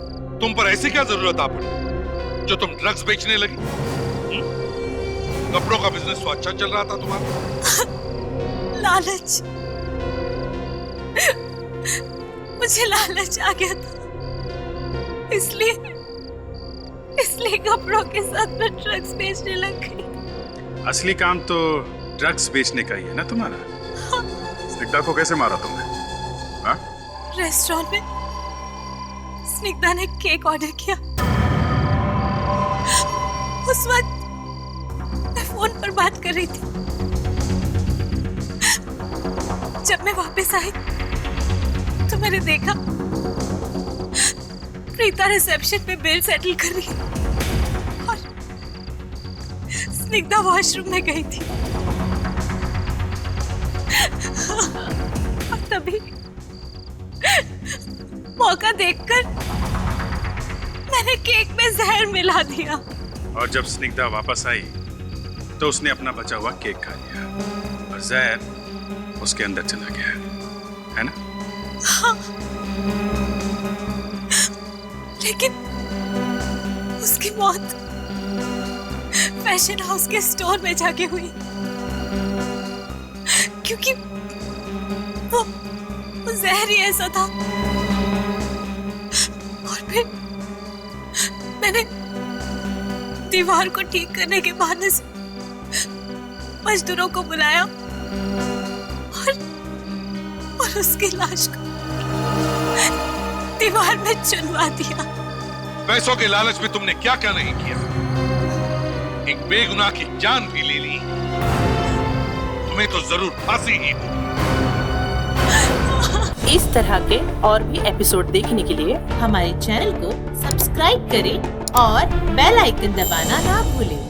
तुम पर ऐसी क्या जरूरत आ पड़ी जो तुम ड्रग्स बेचने लगी? कपड़ों का बिजनेस तो अच्छा चल रहा था तुम्हारा। लालच, मुझे लालच आ गया था, इसलिए कपड़ों के साथ मैं ड्रग्स बेचने लग गई। असली काम तो ड्रग्स बेचने का ही है ना तुम्हारा? हाँ। स्निग्धा को कैसे मारा तुमने? हाँ? रेस्टोरेंट में स्निग्धा ने केक ऑर्डर किया। उस वक्त मैं फोन पर बात कर रही थी। जब मैं वापस आई तो मैंने देखा प्रीता रिसेप्शन पे बिल सेटल कर रही है और स्निग्धा वॉशरूम में गई थी। और तभी मौका देखकर मैंने केक में जहर मिला दिया। और जब स्निग्धा वापस आई तो उसने अपना बचा हुआ केक खा लिया और जहर उसके अंदर चला गया, है ना? हाँ। लेकिन उसकी मौत फैशन हाउस के स्टोर में जाके हुई, क्योंकि वो जहर ही ऐसा था। और फिर मैंने दीवार को ठीक करने के बहाने से मजदूरों को बुलाया और उसकी लाश को दीवार में चुनवा दिया। पैसों के लालच में तुमने क्या क्या नहीं किया। एक बेगुनाह की जान भी ले ली। तुम्हें तो जरूर फांसी ही होगी। इस तरह के और भी एपिसोड देखने के लिए हमारे चैनल को सब्सक्राइब करें और बेल आइकन दबाना ना भूलें।